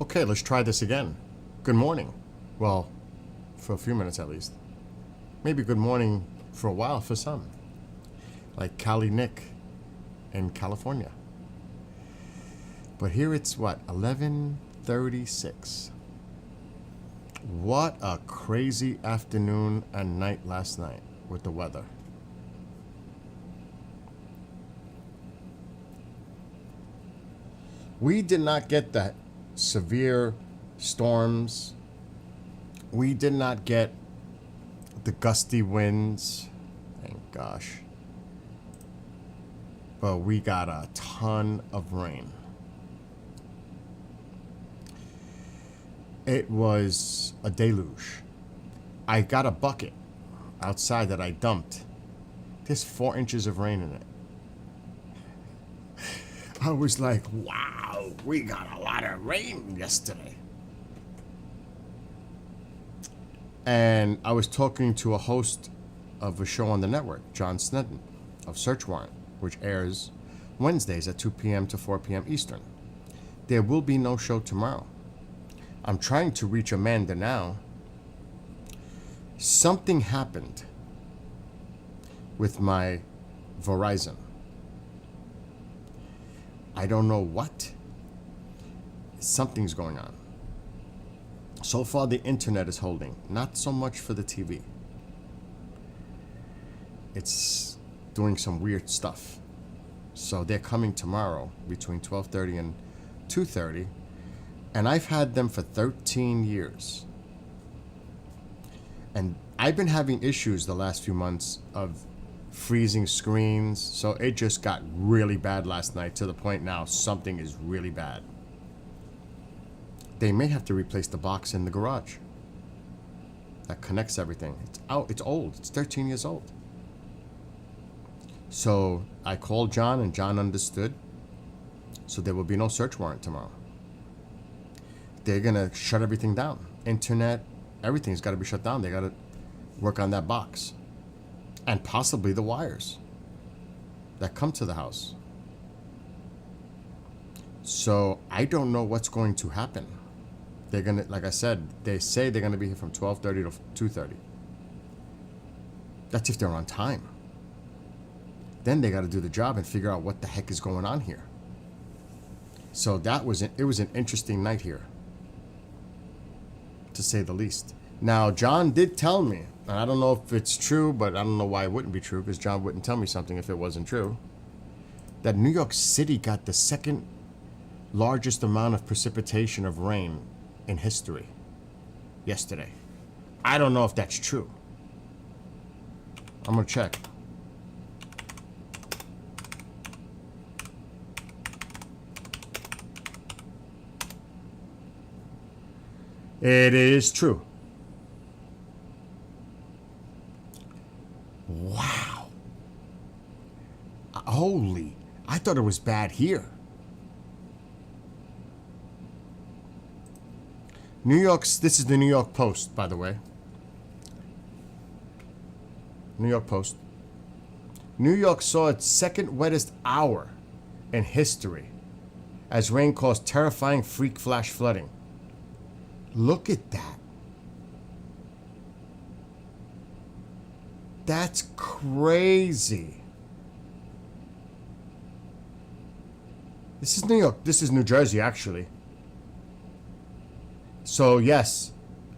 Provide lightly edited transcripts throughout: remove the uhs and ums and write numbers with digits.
Okay, let's try this again. Good morning. Well, for a few minutes at least. Maybe good morning for a while for some. Like Cali Nick in California. But here it's what, 11:36. What a crazy afternoon and night last night with the weather. We did not get the severe storms. We did not get the gusty winds. Thank gosh. But we got a ton of rain. It was a deluge. I got a bucket outside that I dumped. There's 4 inches of rain in it. I was like, wow, we got a lot of rain yesterday. And I was talking to a host of a show on the network, John Snedden, of Search Warrant, which airs Wednesdays at 2 p.m. to 4 p.m. Eastern. There will be no show tomorrow. I'm trying to reach Amanda now. Something happened with my Verizon. I don't know what. Something's going on. So far, the internet is holding. Not so much for the TV. It's doing some weird stuff. So they're coming tomorrow between 12:30 and 2:30. And I've had them for 13 years. And I've been having issues the last few months of freezing screens, so it just got really bad last night to the point now something is really bad. They may have to replace the box in the garage that connects everything. It's out, it's old, it's 13 years old. So I called John and John understood. So there will be no search warrant tomorrow. They're gonna shut everything down. Internet, everything's gotta be shut down. They gotta work on that box. And possibly the wires that come to the house. So I don't know what's going to happen. They're gonna, like I said, they say they're gonna be here from 12:30 to 2:30. That's if they're on time. Then they gotta do the job and figure out what the heck is going on here. So it was an interesting night here, to say the least. Now, John did tell me, and I don't know if it's true, but I don't know why it wouldn't be true, because John wouldn't tell me something if it wasn't true, that New York City got the second largest amount of precipitation of rain in history yesterday. I don't know if that's true. I'm going to check. It is true. Wow. Holy. I thought it was bad here. This is the New York Post, by the way. New York Post. New York saw its second wettest hour in history as rain caused terrifying freak flash flooding. Look at that. That's crazy. This is New York. This is New Jersey, actually. So, yes.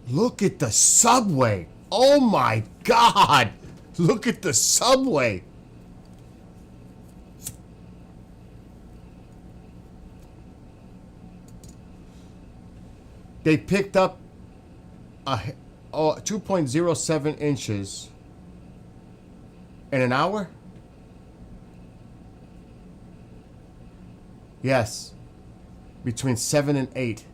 Look at the subway. Oh, my God. Look at the subway. They picked up 2.07 inches in an hour? Yes. Between 7 and 8.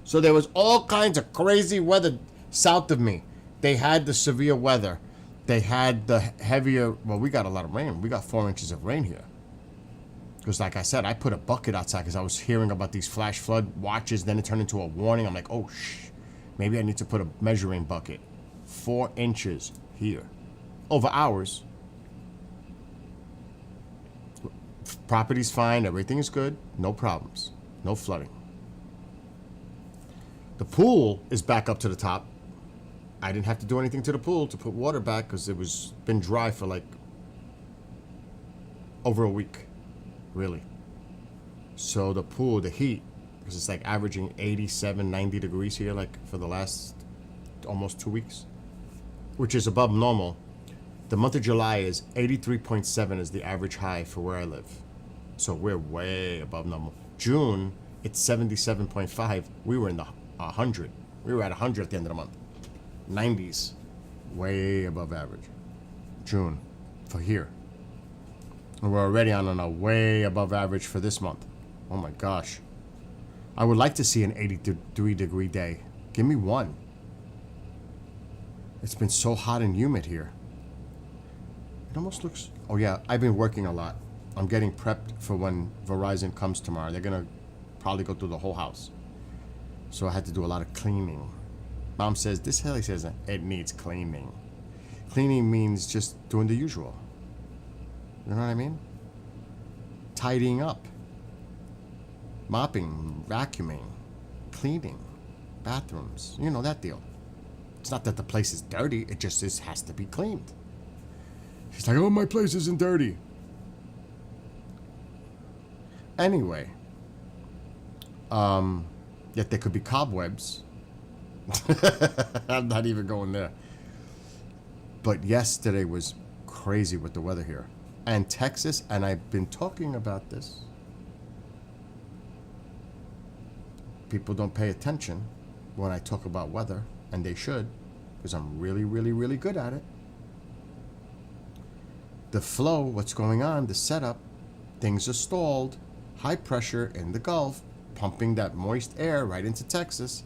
So there was all kinds of crazy weather south of me. They had the severe weather. They had the heavier, well, we got a lot of rain. We got 4 inches of rain here. Because like I said, I put a bucket outside because I was hearing about these flash flood watches. Then it turned into a warning. I'm like, oh, maybe I need to put a measuring bucket. 4 inches here. Over hours. Property's fine. Everything is good. No problems. No flooding. The pool is back up to the top. I didn't have to do anything to the pool to put water back because it was been dry for like over a week, really. So the pool, the heat, because it's like averaging 87, 90 degrees here, like for the last almost 2 weeks, which is above normal. The month of July is 83.7 is the average high for where I live. So we're way above normal. June, it's 77.5. We were in the 100. We were at 100 at the end of the month. 90s, way above average. June, for here. And we're already on a way above average for this month. Oh my gosh. I would like to see an 83-degree day. Give me one. It's been so hot and humid here. It almost looks... Oh yeah, I've been working a lot. I'm getting prepped for when Verizon comes tomorrow. They're going to probably go through the whole house. So I had to do a lot of cleaning. Mom says, this heli says it needs cleaning. Cleaning means just doing the usual. You know what I mean? Tidying up. Mopping, vacuuming, cleaning, bathrooms. You know that deal. It's not that the place is dirty. It just has to be cleaned. She's like, oh, my place isn't dirty. Anyway. Yet there could be cobwebs. I'm not even going there. But yesterday was crazy with the weather here. And Texas, and I've been talking about this. People don't pay attention when I talk about weather, and they should, because I'm really, really, really good at it. The flow, what's going on, the setup, things are stalled, high pressure in the Gulf, pumping that moist air right into Texas.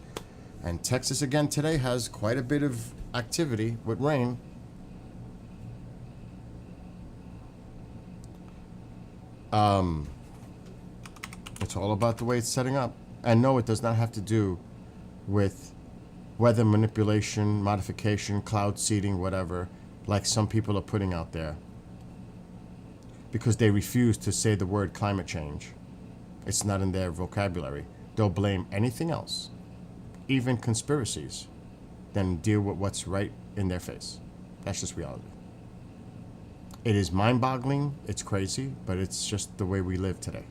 And Texas again today has quite a bit of activity with rain. It's all about the way it's setting up. And no, it does not have to do with weather manipulation, modification, cloud seeding, whatever, like some people are putting out there. Because they refuse to say the word climate change. It's not in their vocabulary. They'll blame anything else, even conspiracies, then deal with what's right in their face. That's just reality. It is mind-boggling, it's crazy, but it's just the way we live today.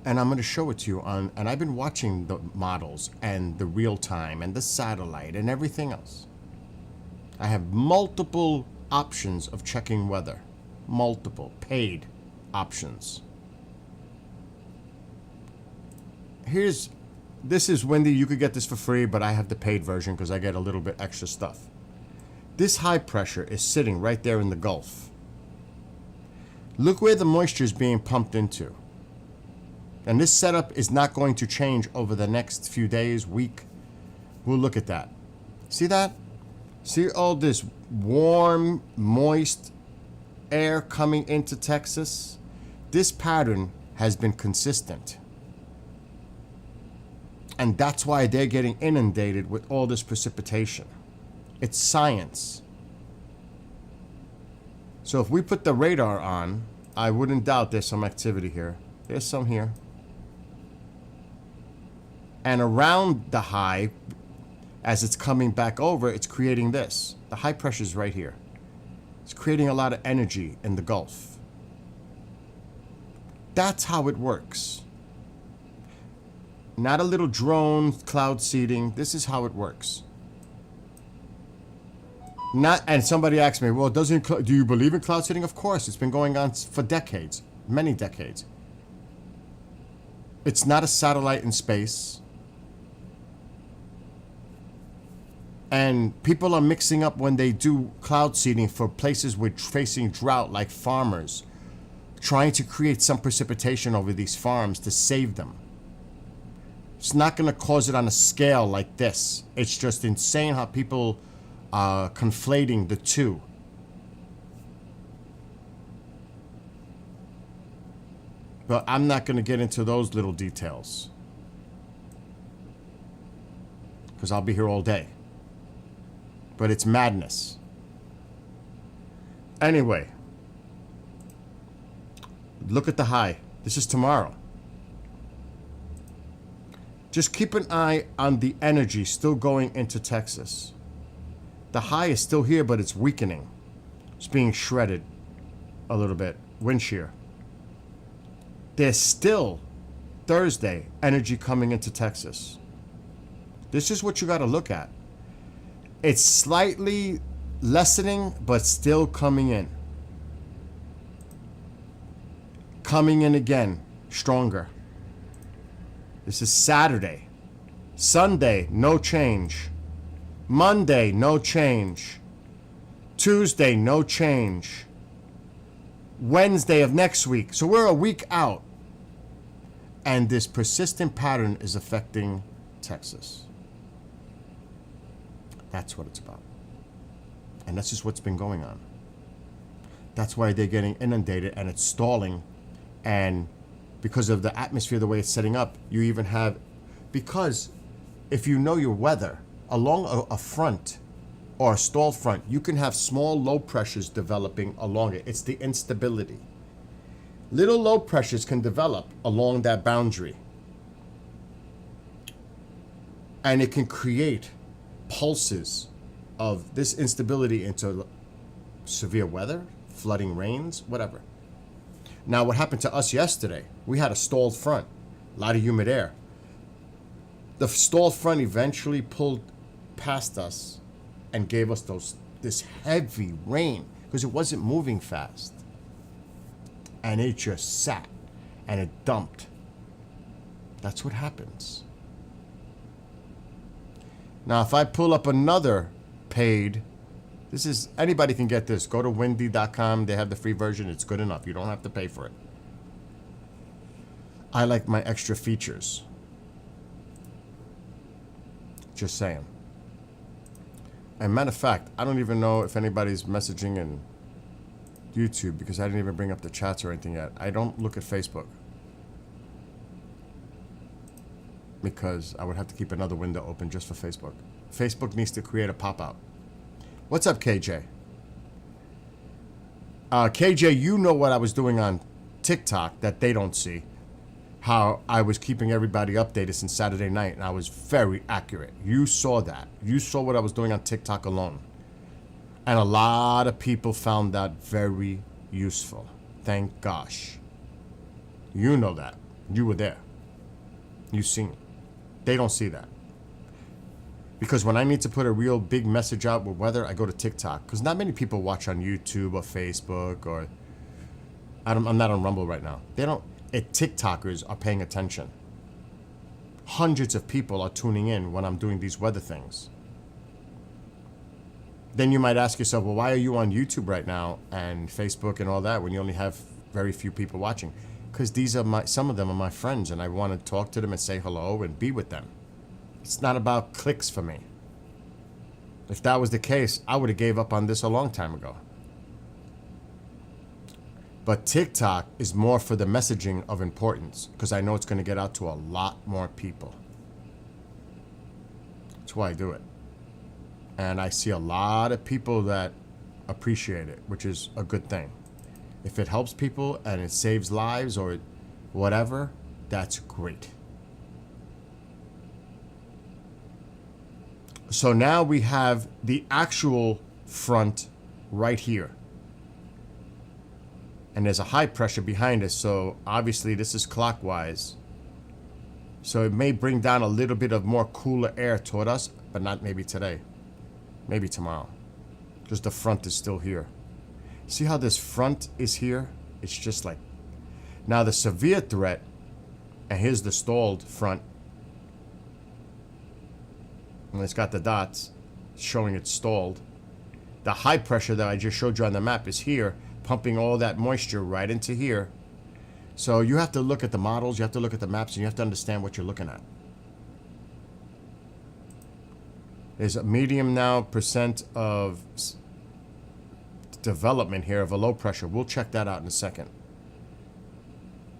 And I'm going to show it to you on, and I've been watching the models and the real time and the satellite and everything else. I have multiple options of checking weather. Multiple paid options. This is Wendy, you could get this for free, but I have the paid version because I get a little bit extra stuff. This high pressure is sitting right there in the Gulf. Look where the moisture is being pumped into. And this setup is not going to change over the next few days, week. We'll look at that. See that? See all this warm, moist air coming into Texas? This pattern has been consistent. And that's why they're getting inundated with all this precipitation. It's science. So if we put the radar on, I wouldn't doubt there's some activity here. There's some here. And around the high, as it's coming back over, it's creating this. The high pressure is right here. It's creating a lot of energy in the Gulf. That's how it works. Not a little drone cloud seeding. This is how it works. And somebody asked me, well, do you believe in cloud seeding? Of course, it's been going on for decades, many decades. It's not a satellite in space. And people are mixing up when they do cloud seeding for places with facing drought, like farmers, trying to create some precipitation over these farms to save them. It's not going to cause it on a scale like this. It's just insane how people are conflating the two. But I'm not going to get into those little details, because I'll be here all day. But it's madness. Anyway, Look at the high. This is tomorrow. Just keep an eye on the energy still going into Texas. The high is still here, but it's weakening. It's being shredded a little bit. Wind shear. There's still Thursday energy coming into Texas. This is what you got to look at. It's slightly lessening, but still coming in. Coming in again, stronger. This is Saturday. Sunday, no change. Monday, no change. Tuesday, no change. Wednesday of next week. So we're a week out. And this persistent pattern is affecting Texas. That's what it's about. And that's just what's been going on. That's why they're getting inundated and it's stalling. And because of the atmosphere, the way it's setting up, you even have, because if you know your weather, along a front or a stall front, you can have small low pressures developing along it. It's the instability. Little low pressures can develop along that boundary. And it can create pulses of this instability into severe weather, flooding rains, whatever. Now, what happened to us yesterday? We had a stalled front, a lot of humid air. The stalled front eventually pulled past us and gave us this heavy rain because it wasn't moving fast. And it just sat and it dumped. That's what happens. Now, if I pull up another paid, this is, anybody can get this. Go to windy.com. They have the free version. It's good enough. You don't have to pay for it. I like my extra features. Just saying. And matter of fact, I don't even know if anybody's messaging in YouTube because I didn't even bring up the chats or anything yet. I don't look at Facebook because I would have to keep another window open just for Facebook. Facebook needs to create a pop-out. What's up, KJ? KJ, you know what I was doing on TikTok that they don't see. How I was keeping everybody updated since Saturday night, and I was very accurate. You saw that. You saw what I was doing on TikTok alone. And a lot of people found that very useful. Thank gosh. You know that. You were there. You seen it. They don't see that. Because when I need to put a real big message out with weather, I go to TikTok. Because not many people watch on YouTube or Facebook or... I'm not on Rumble right now. They don't... TikTokers are paying attention. Hundreds of people are tuning in when I'm doing these weather things. Then you might ask yourself, well, why are you on YouTube right now and Facebook and all that when you only have very few people watching? Because some of them are my friends and I want to talk to them and say hello and be with them. It's not about clicks for me. If that was the case, I would have gave up on this a long time ago. But TikTok is more for the messaging of importance because I know it's going to get out to a lot more people. That's why I do it. And I see a lot of people that appreciate it, which is a good thing. If it helps people and it saves lives or whatever, that's great. So now we have the actual front right here. And there's a high pressure behind us, so obviously this is clockwise. So it may bring down a little bit of more cooler air toward us, but not maybe today. Maybe tomorrow. Because the front is still here. See how this front is here? It's just like... Now the severe threat, and here's the stalled front. And it's got the dots showing it's stalled. The high pressure that I just showed you on the map is here, pumping all that moisture right into here. So you have to look at the models, you have to look at the maps, and you have to understand what you're looking at. There's a medium now percent of development here of a low pressure. We'll check that out in a second.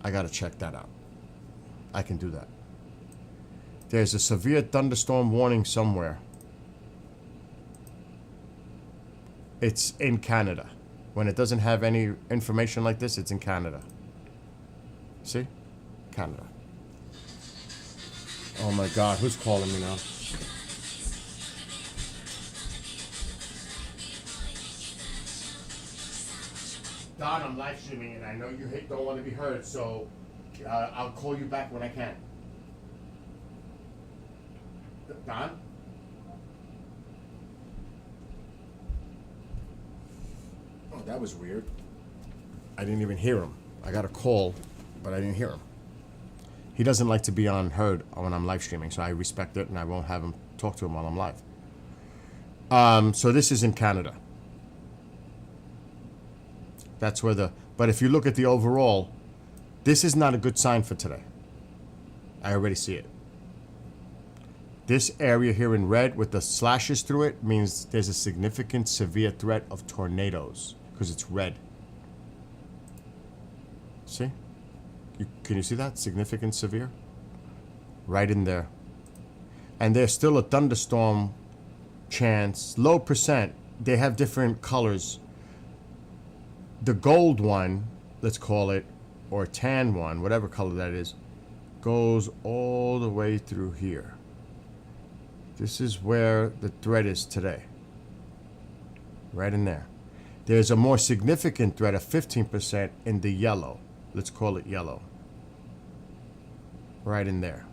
I gotta check that out. I can do that. There's a severe thunderstorm warning somewhere. It's in Canada. When it doesn't have any information like this, it's in Canada. See? Canada. Oh my God, who's calling me now? Don, I'm live streaming and I know you don't want to be heard, so I'll call you back when I can. Don? Oh, that was weird. I didn't even hear him. I got a call, but I didn't hear him. He doesn't like to be unheard when I'm live streaming, so I respect it and I won't have him talk to him while I'm live. So this is in Canada. That's where but if you look at the overall, this is not a good sign for today. I already see it. This area here in red with the slashes through it means there's a significant severe threat of tornadoes because it's red. See? Can you see that? Significant severe? Right in there. And there's still a thunderstorm chance, low percent. They have different colors. The gold one, let's call it, or tan one, whatever color that is, goes all the way through here. This is where the threat is today. Right in there. There's a more significant threat of 15% in the yellow. Let's call it yellow. Right in there.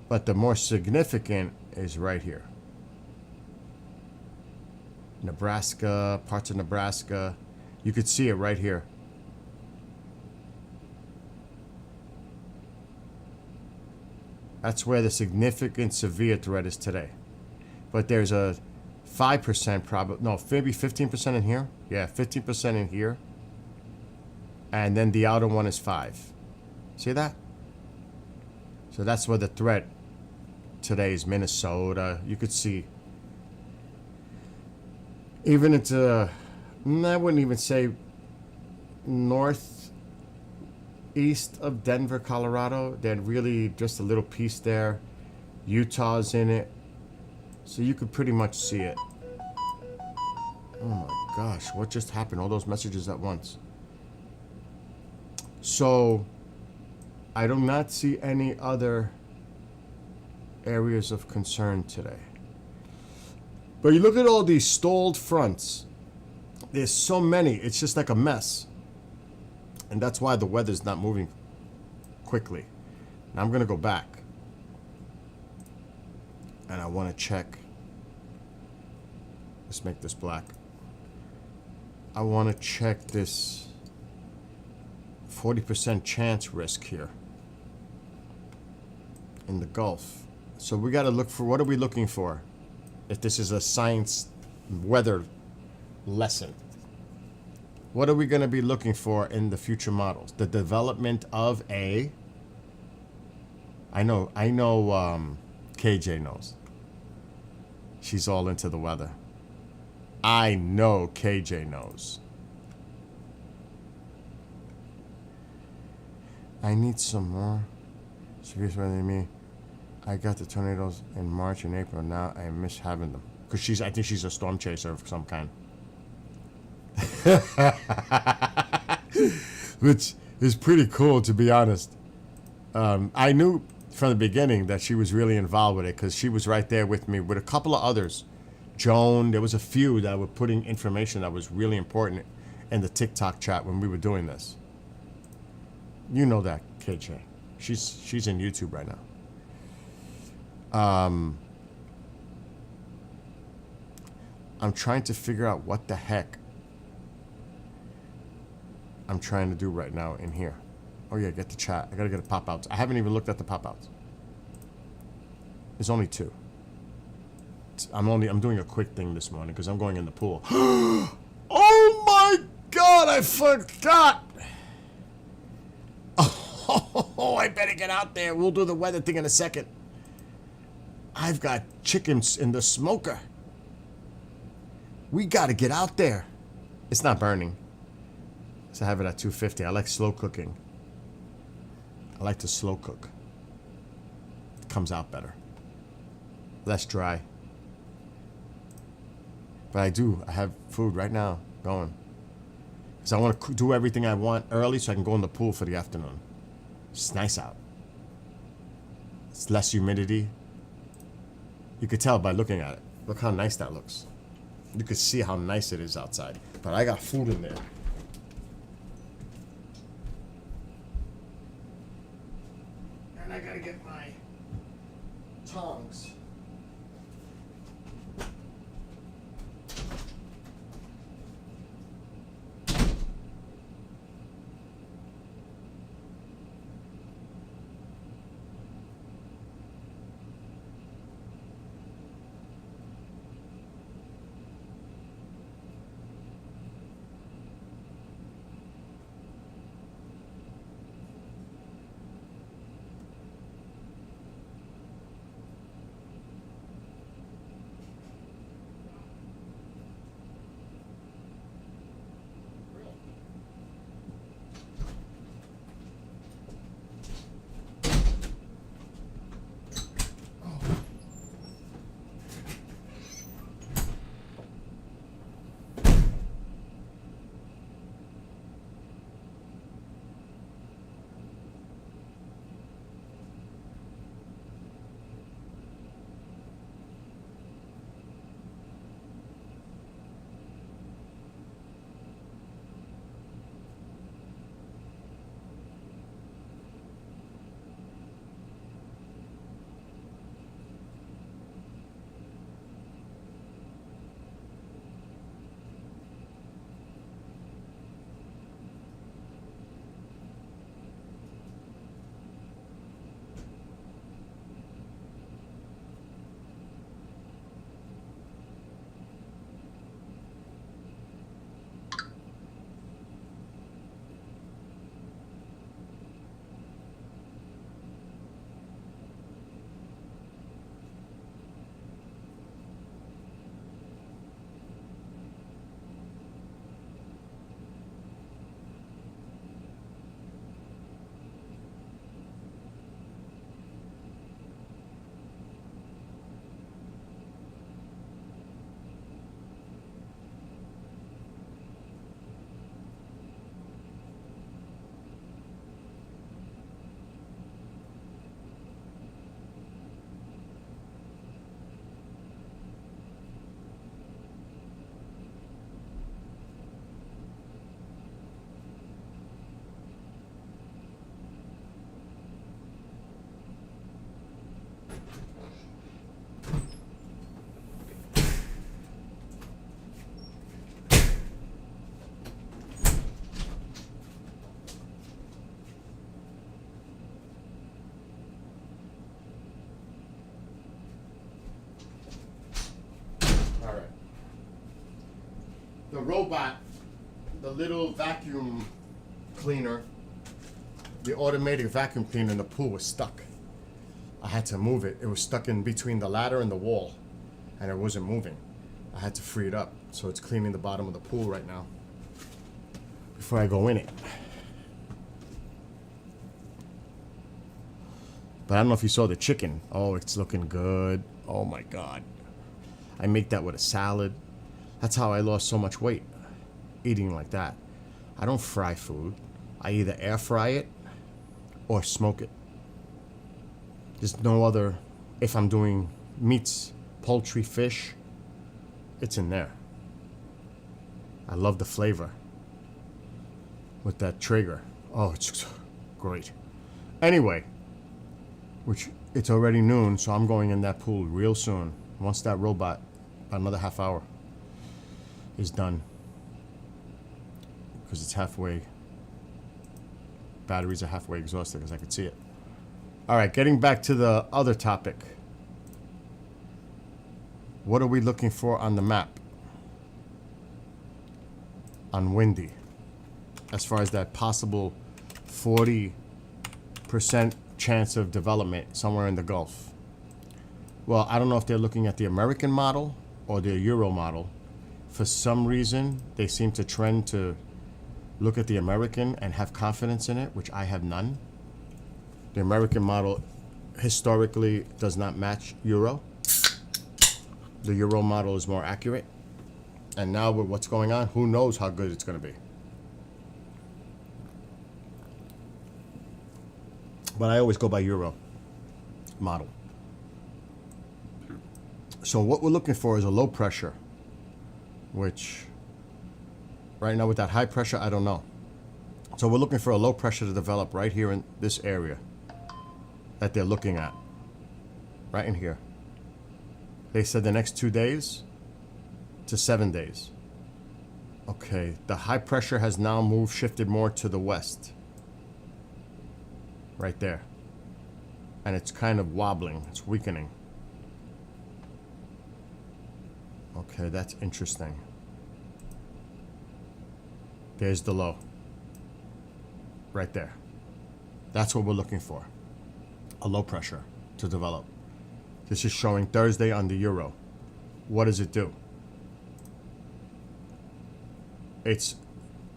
But the more significant is right here. Nebraska, parts of Nebraska. You could see it right here. That's where the significant severe threat is today. But there's a 5% probably, no, maybe 15% in here. Yeah, 15% in here. And then the outer one is 5. See that? So that's where the threat today is. Minnesota. You could see. Even into, I wouldn't even say northeast of Denver, Colorado. They're really just a little piece there. Utah's in it. So you could pretty much see it. Oh my gosh, what just happened? All those messages at once. So I do not see any other areas of concern today. But you look at all these stalled fronts. There's so many. It's just like a mess. And that's why the weather's not moving quickly. Now I'm going to go back. And I want to check. Let's make this black. I want to check this 40% chance risk here in the Gulf. So we got to look for, what are we looking for? If this is a science weather lesson, what are we going to be looking for in the future models? The development of I know KJ knows. She's all into the weather. I know KJ knows. I need some more serious weather than me. I got the tornadoes in March and April. Now I miss having them. Because I think she's a storm chaser of some kind. Which is pretty cool, to be honest. I knew from the beginning that she was really involved with it because she was right there with me with a couple of others. Joan, there was a few that were putting information that was really important in the TikTok chat when we were doing this. You know that, KJ. She's in YouTube right now. I'm trying to figure out what the heck I'm trying to do right now in here. Oh yeah, get the chat. I gotta get the pop-outs. I haven't even looked at the pop-outs. There's only 2. I'm doing a quick thing this morning because I'm going in the pool. Oh my God, I forgot. Oh, I better get out there. We'll do the weather thing in a second. I've got chickens in the smoker. We got to get out there. It's not burning. So I have it at 250. I like slow cooking. I like to slow cook. It comes out better. Less dry. But I have food right now going. Because I want to do everything I want early so I can go in the pool for the afternoon. It's nice out. It's less humidity. You could tell by looking at it. Look how nice that looks. You could see how nice it is outside. But I got food in there. And I gotta get my tongs. The robot, the little vacuum cleaner, the automated vacuum cleaner in the pool was stuck. I had to move it. It was stuck in between the ladder and the wall, and it wasn't moving. I had to free it up, so it's cleaning the bottom of the pool right now before I go in it. But I don't know if you saw the chicken. Oh, it's looking good. Oh my God. I make that with a salad. That's how I lost so much weight, eating like that. I don't fry food. I either air fry it or smoke it. There's no other, if I'm doing meats, poultry, fish, it's in there. I love the flavor with that Traeger. Oh, it's great. Anyway, which it's already noon, so I'm going in that pool real soon. Once that robot, about another half hour, is done. Because it's halfway, batteries are halfway exhausted because I could see it. All right, getting back to the other topic. What are we looking for on the map? On Windy. As far as that possible 40% chance of development somewhere in the Gulf. Well, I don't know if they're looking at the American model or the Euro model. For some reason, they seem to trend to look at the American and have confidence in it, which I have none. The American model historically does not match Euro. The Euro model is more accurate. And now with what's going on, who knows how good it's going to be. But I always go by euro model. So what we're looking for is a low pressure, which right now with that high pressure, I don't know. So we're looking for a low pressure to develop right here in this area that they're looking at. Right in here. They said the next 2 days to 7 days. Okay, the high pressure has now moved, shifted more to the west. Right there. And it's kind of wobbling, it's weakening. Okay, that's interesting. There's the low. Right there. That's what we're looking for. A low pressure to develop. This is showing Thursday on the euro. What does it do? It's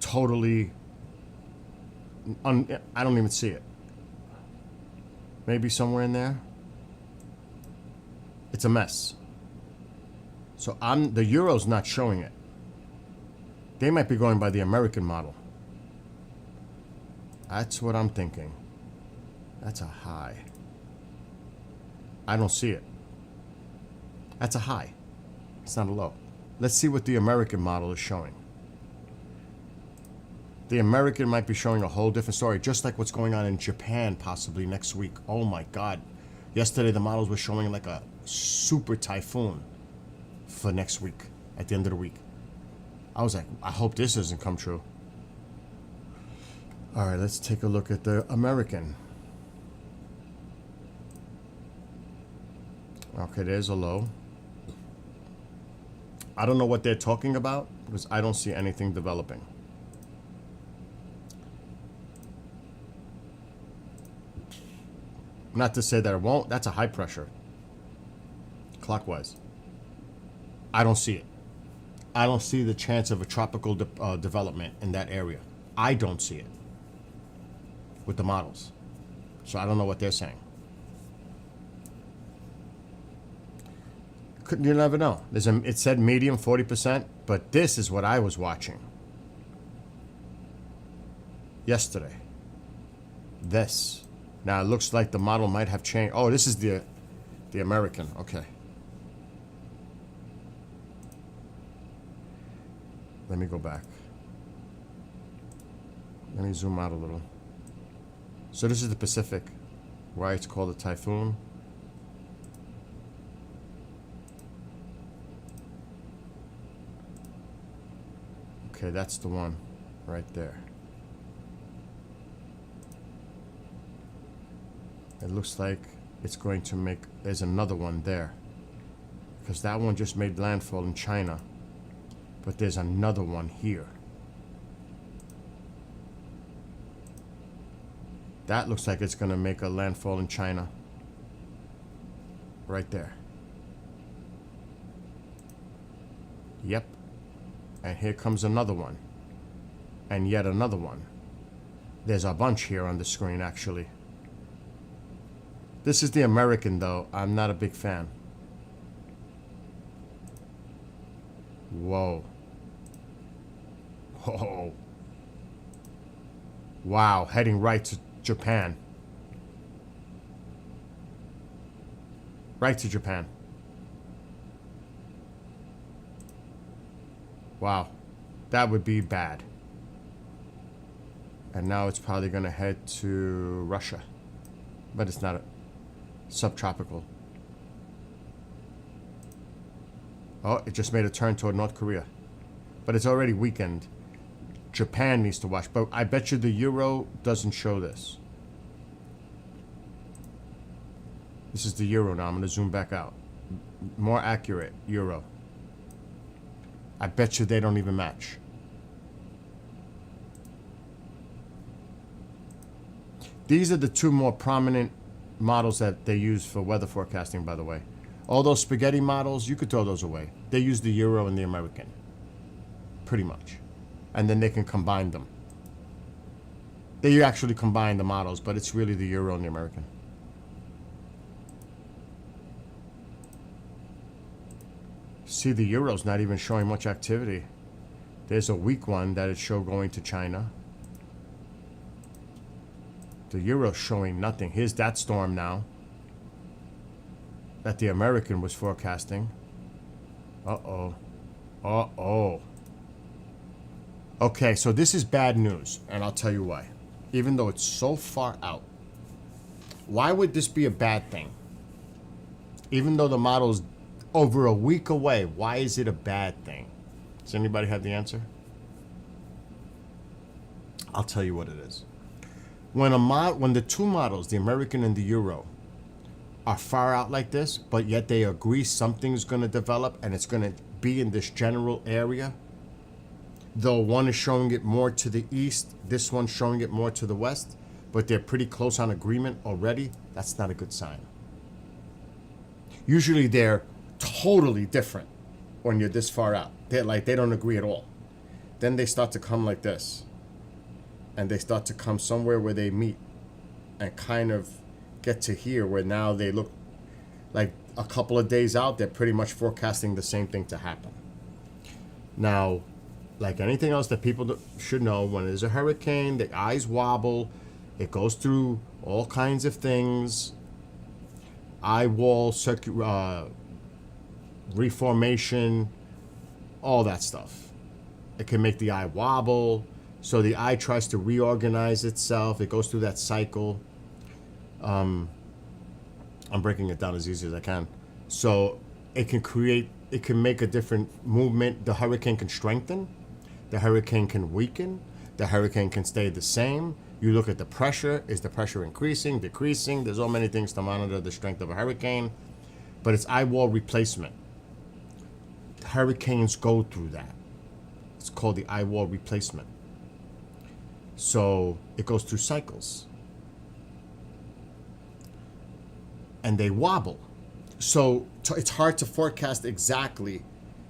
totally... I don't even see it. Maybe somewhere in there. It's a mess. So the euro's not showing it. They might be going by the American model. That's what I'm thinking. That's a high. I don't see it. That's a high. It's not a low. Let's see what the American model is showing. The American might be showing a whole different story, just like what's going on in Japan possibly next week. Oh my God. Yesterday the models were showing like a super typhoon for next week, at the end of the week. I was like, I hope this doesn't come true. All right, let's take a look at the American. Okay, there's a low. I don't know what they're talking about because I don't see anything developing. Not to say that it won't. That's a high pressure. Clockwise. I don't see it. I don't see the chance of a tropical development in that area. I don't see it with the models. So I don't know what they're saying. You never know. It said medium 40%, but this is what I was watching yesterday. This. Now it looks like the model might have changed. Oh, this is the American. Okay. Let me go back. Let me zoom out a little. So this is the Pacific, why it's called a typhoon. Okay, that's the one right there. It looks like it's going to make... There's another one there. Because that one just made landfall in China. But there's another one here. That looks like it's going to make a landfall in China. Right there. Yep. And here comes another one. And yet another one. There's a bunch here on the screen, actually. This is the American, though. I'm not a big fan. Whoa. Oh. Wow, heading right to Japan. Right to Japan. Wow. That would be bad. And now it's probably going to head to Russia. But it's not a subtropical. Oh, it just made a turn toward North Korea. But it's already weakened. Japan needs to watch. But I bet you the euro doesn't show this. This is the euro now. I'm going to zoom back out. More accurate, euro. I bet you they don't even match. These are the two more prominent models that they use for weather forecasting, by the way. All those spaghetti models, you could throw those away. They use the euro and the American. Pretty much. And then they can combine them. They actually combine the models, but it's really the euro and the American. See, the euro's not even showing much activity. There's a weak one that it showed going to China. The Euro's showing nothing. Here's that storm now that the American was forecasting. Uh-oh. Uh-oh. Okay, so this is bad news, and I'll tell you why. Even though it's so far out. Why would this be a bad thing? Even though the model's over a week away, why is it a bad thing? Does anybody have the answer? I'll tell you what it is. When the two models, the American and the Euro, are far out like this, but yet they agree something's going to develop and it's going to be in this general area, though one is showing it more to the east, this one's showing it more to the west, but they're pretty close on agreement already, that's not a good sign. Usually they're totally different when you're this far out. They don't agree at all. Then they start to come like this. And they start to come somewhere where they meet and kind of get to here where now they look like a couple of days out, they're pretty much forecasting the same thing to happen. Now, like anything else that people should know, when there's a hurricane, the eyes wobble, it goes through all kinds of things, eye wall, reformation, all that stuff. It can make the eye wobble, so the eye tries to reorganize itself. It goes through that cycle. I'm breaking it down as easy as I can. So it can make a different movement. The hurricane can strengthen. The hurricane can weaken. The hurricane can stay the same. You look at the pressure. Is the pressure increasing, decreasing? There's all many things to monitor the strength of a hurricane. But it's eye wall replacement. Hurricanes go through that. It's called the eye wall replacement. So it goes through cycles. And they wobble. So it's hard to forecast exactly,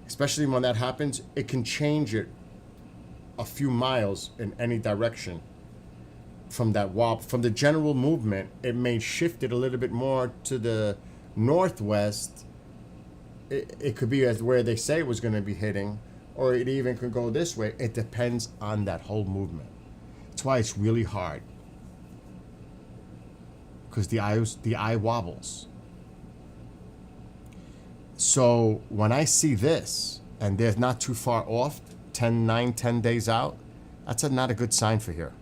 especially when that happens. It can change it a few miles in any direction from that wobble. From the general movement, it may shift it a little bit more to the northwest. It could be as where they say it was going to be hitting, or it even could go this way. It depends on that whole movement. That's why it's really hard, because the eye wobbles. So when I see this and they're not too far off, 10 days out, that's not a good sign for here,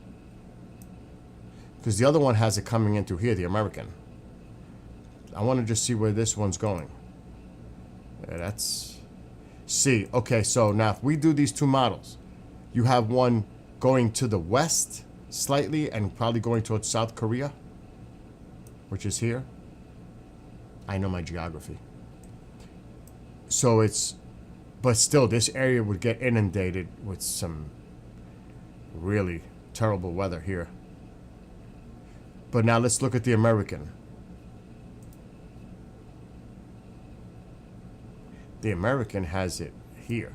because the other one has it coming in through here, the American. I want to just see where this one's going. Yeah, that's C. Okay, so now if we do these two models, you have one going to the west slightly and probably going towards South Korea, which is here. I know my geography. So but still, this area would get inundated with some really terrible weather here. But now let's look at the American. The American has it here.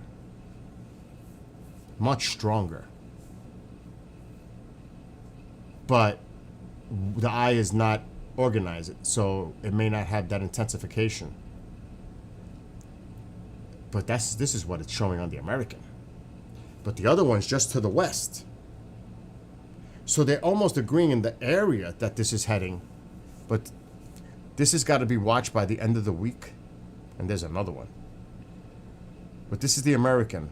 Much stronger. But the eye is not organized, so it may not have that intensification. But this is what it's showing on the American. But the other one's just to the west. So they're almost agreeing in the area that this is heading. But this has got to be watched by the end of the week. And there's another one. But this is the American.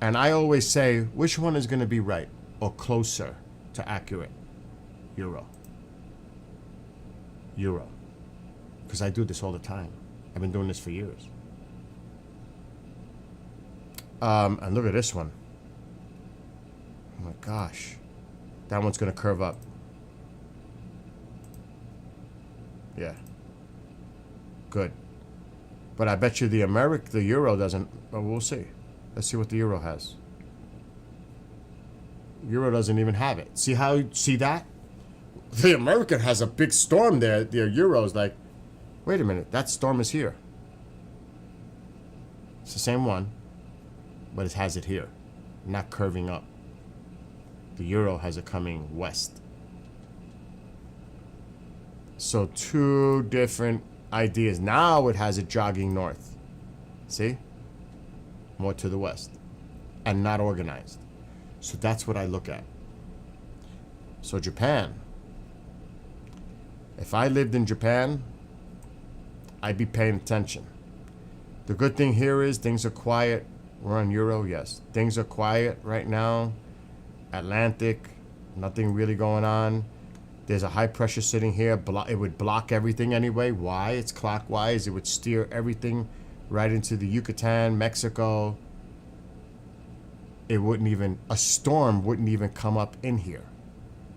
And I always say, which one is going to be right or closer to accurate? Euro. Because I do this all the time. I've been doing this for years. And look at this one. Oh my gosh. That one's going to curve up. Yeah. Good. But I bet you the Euro doesn't. Oh, we'll see. Let's see what the Euro has. Euro doesn't even have it. See that? The American has a big storm there. The Euro's like, wait a minute, that storm is here. It's the same one, but it has it here, not curving up. The Euro has it coming west. So two different ideas. Now it has it jogging north. See? More to the west. And not organized. So that's what I look at. So Japan If I lived in Japan, I'd be paying attention. The good thing here is things are quiet. We're on Euro, yes. Things are quiet right now. Atlantic, nothing really going on. There's a high pressure sitting here. It would block everything anyway. Why? It's clockwise. It would steer everything right into the Yucatan, Mexico. It wouldn't even, a storm wouldn't even come up in here.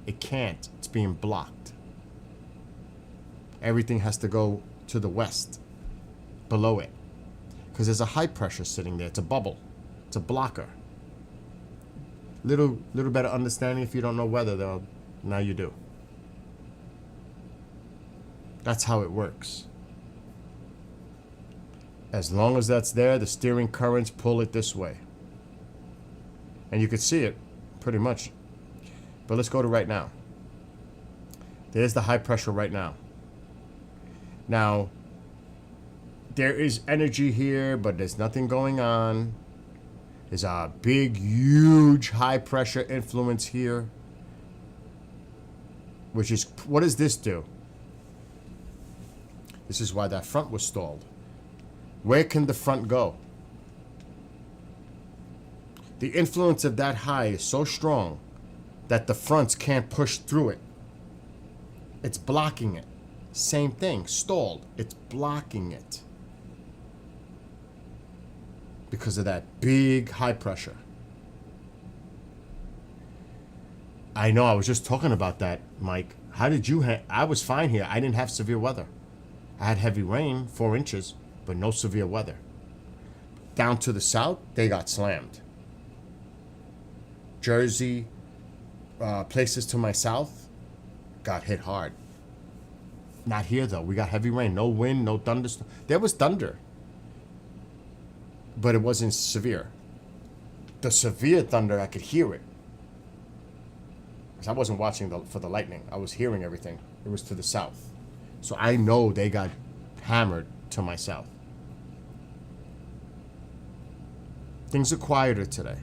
It can't. It's being blocked. Everything has to go to the west, below it. Because there's a high pressure sitting there. It's a bubble. It's a blocker. Little better understanding if you don't know weather, though. Now you do. That's how it works. As long as that's there, the steering currents pull it this way. And you could see it, pretty much. But let's go to right now. There's the high pressure right now. Now, there is energy here, but there's nothing going on. There's a big, huge high pressure influence here. Which is, what does this do? This is why that front was stalled. Where can the front go? The influence of that high is so strong that the fronts can't push through it. It's blocking it. Same thing, stalled. It's blocking it. Because of that big high pressure. I know, I was just talking about that, Mike. How did you I was fine here. I didn't have severe weather. I had heavy rain, 4 inches, but no severe weather. Down to the south, they got slammed. Jersey, places to my south, got hit hard. Not here, though. We got heavy rain. No wind, no thunder. There was thunder. But it wasn't severe. The severe thunder, I could hear it. Because I wasn't watching for the lightning. I was hearing everything. It was to the south. So I know they got hammered to my south. Things are quieter today.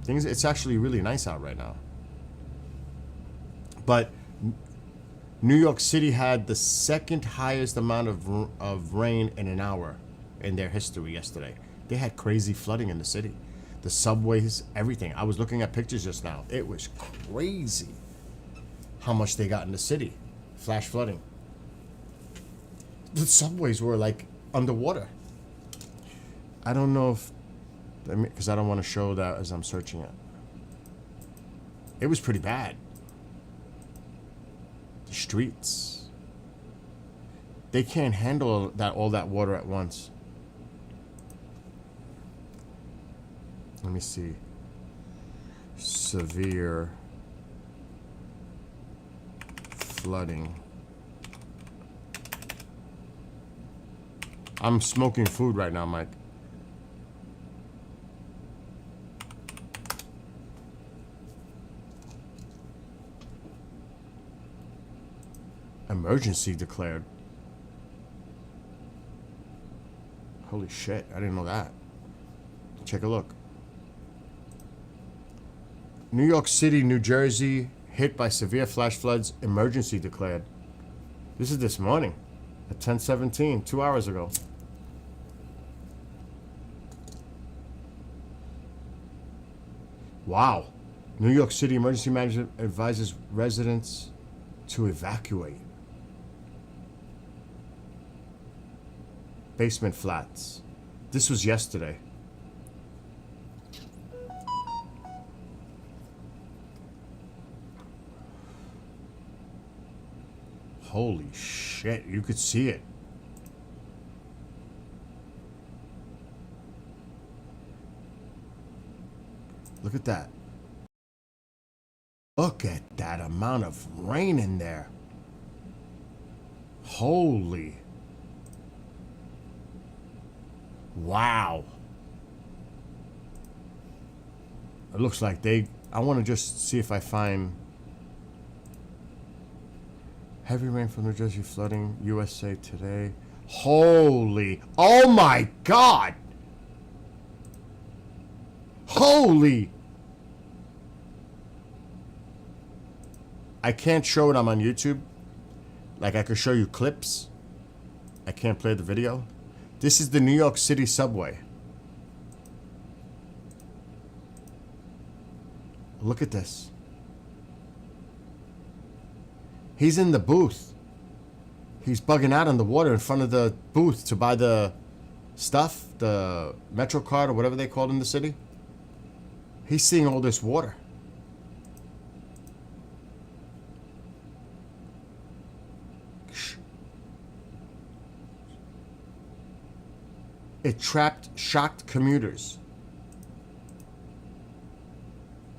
It's actually really nice out right now. But New York City had the second highest amount of rain in an hour in their history yesterday. They had crazy flooding in the city. The subways, everything. I was looking at pictures just now. It was crazy how much they got in the city. Flash flooding. The subways were like underwater. I don't know if, because I don't want to show that as I'm searching it. It was pretty bad. The streets. They can't handle all that water at once. Let me see. Severe flooding. I'm smoking food right now, Mike. Emergency declared. Holy shit, I didn't know that. Check a look. New York City, New Jersey, hit by severe flash floods, emergency declared. This is this morning at 10:17, 2 hours ago. Wow. New York City emergency management advises residents to evacuate. Basement flats. This was yesterday. Holy shit, you could see it. Look at that. Look at that amount of rain in there. Holy. Wow. It looks like I want to just see if I find heavy rain from New Jersey flooding, USA Today. Holy. Oh my God. Holy. I can't show it. I'm on YouTube. Like I could show you clips. I can't play the video. This is the New York City subway. Look at this. He's in the booth. He's bugging out on the water in front of the booth to buy the stuff, the Metro card or whatever they call it in the city. He's seeing all this water. It trapped shocked commuters.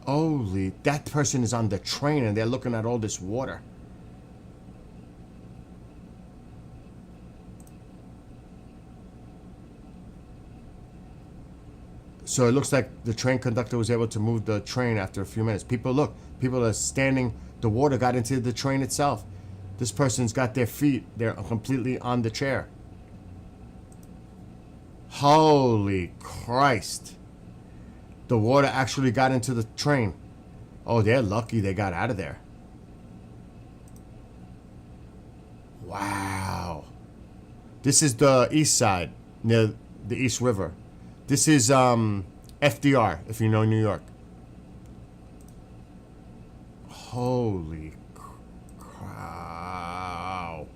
Holy, that person is on the train and they're looking at all this water. So it looks like the train conductor was able to move the train after a few minutes. People are standing, the water got into the train itself. This person's got their feet, they're completely on the chair. Holy Christ. The water actually got into the train. Oh, they're lucky they got out of there. Wow. This is the east side, near the East River. This is FDR, if you know New York. Holy cow.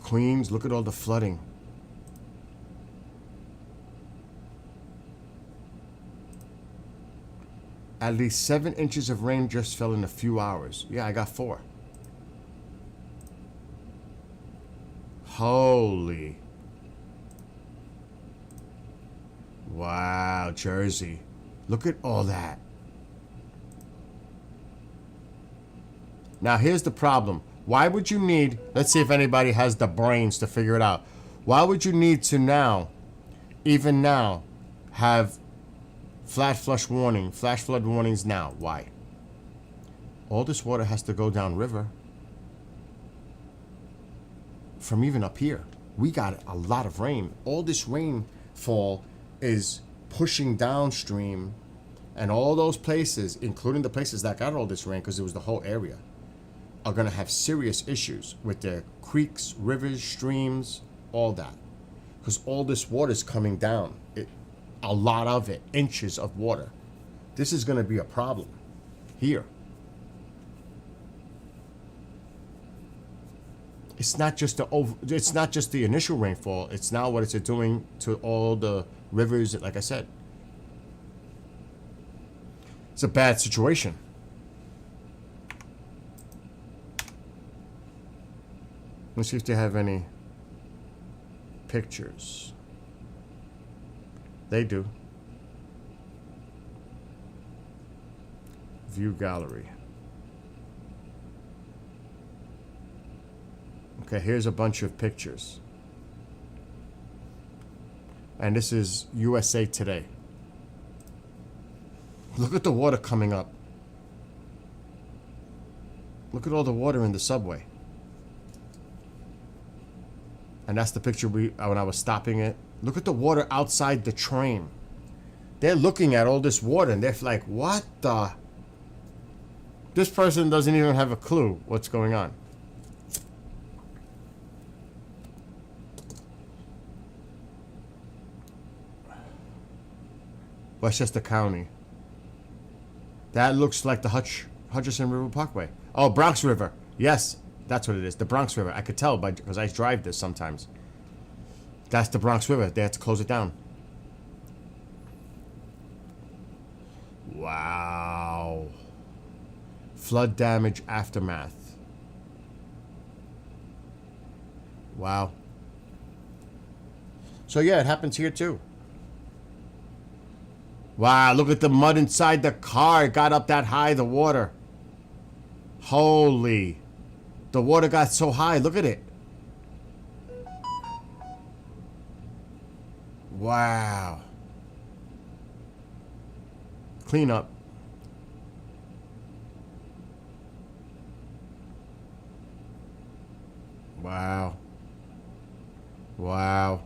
Queens, look at all the flooding. At least 7 inches of rain just fell in a few hours. Yeah, I got 4. Holy. Wow, Jersey. Look at all that. Now, here's the problem. Why would you need, let's see if anybody has the brains to figure it out. Why would you need to now, even now, have flash flood warnings now? Why? All this water has to go downriver. From even up here. We got a lot of rain. All this rainfall is pushing downstream, and all those places, including the places that got all this rain, because it was the whole area, are going to have serious issues with their creeks, rivers, streams, all that. Because all this water is coming down. A lot of it, inches of water. This is going to be a problem here. It's not just the initial rainfall. It's now what it's doing to all the rivers. Like I said, it's a bad situation. Let's see if they have any pictures. They do. View gallery. Okay, here's a bunch of pictures. And this is USA Today. Look at the water coming up. Look at all the water in the subway. And that's the picture when I was stopping it. Look at the water outside the train. They're looking at all this water and they're like, what the? This person doesn't even have a clue what's going on. Westchester County. That looks like the Hutchinson River Parkway. Oh, Bronx River. Yes, that's what it is. The Bronx River. I could tell because I drive this sometimes. That's the Bronx River. They had to close it down. Wow. Flood damage aftermath. Wow. So yeah, it happens here too. Wow, look at the mud inside the car. It got up that high, the water. Holy. The water got so high. Look at it. Wow. Clean up. Wow. Wow.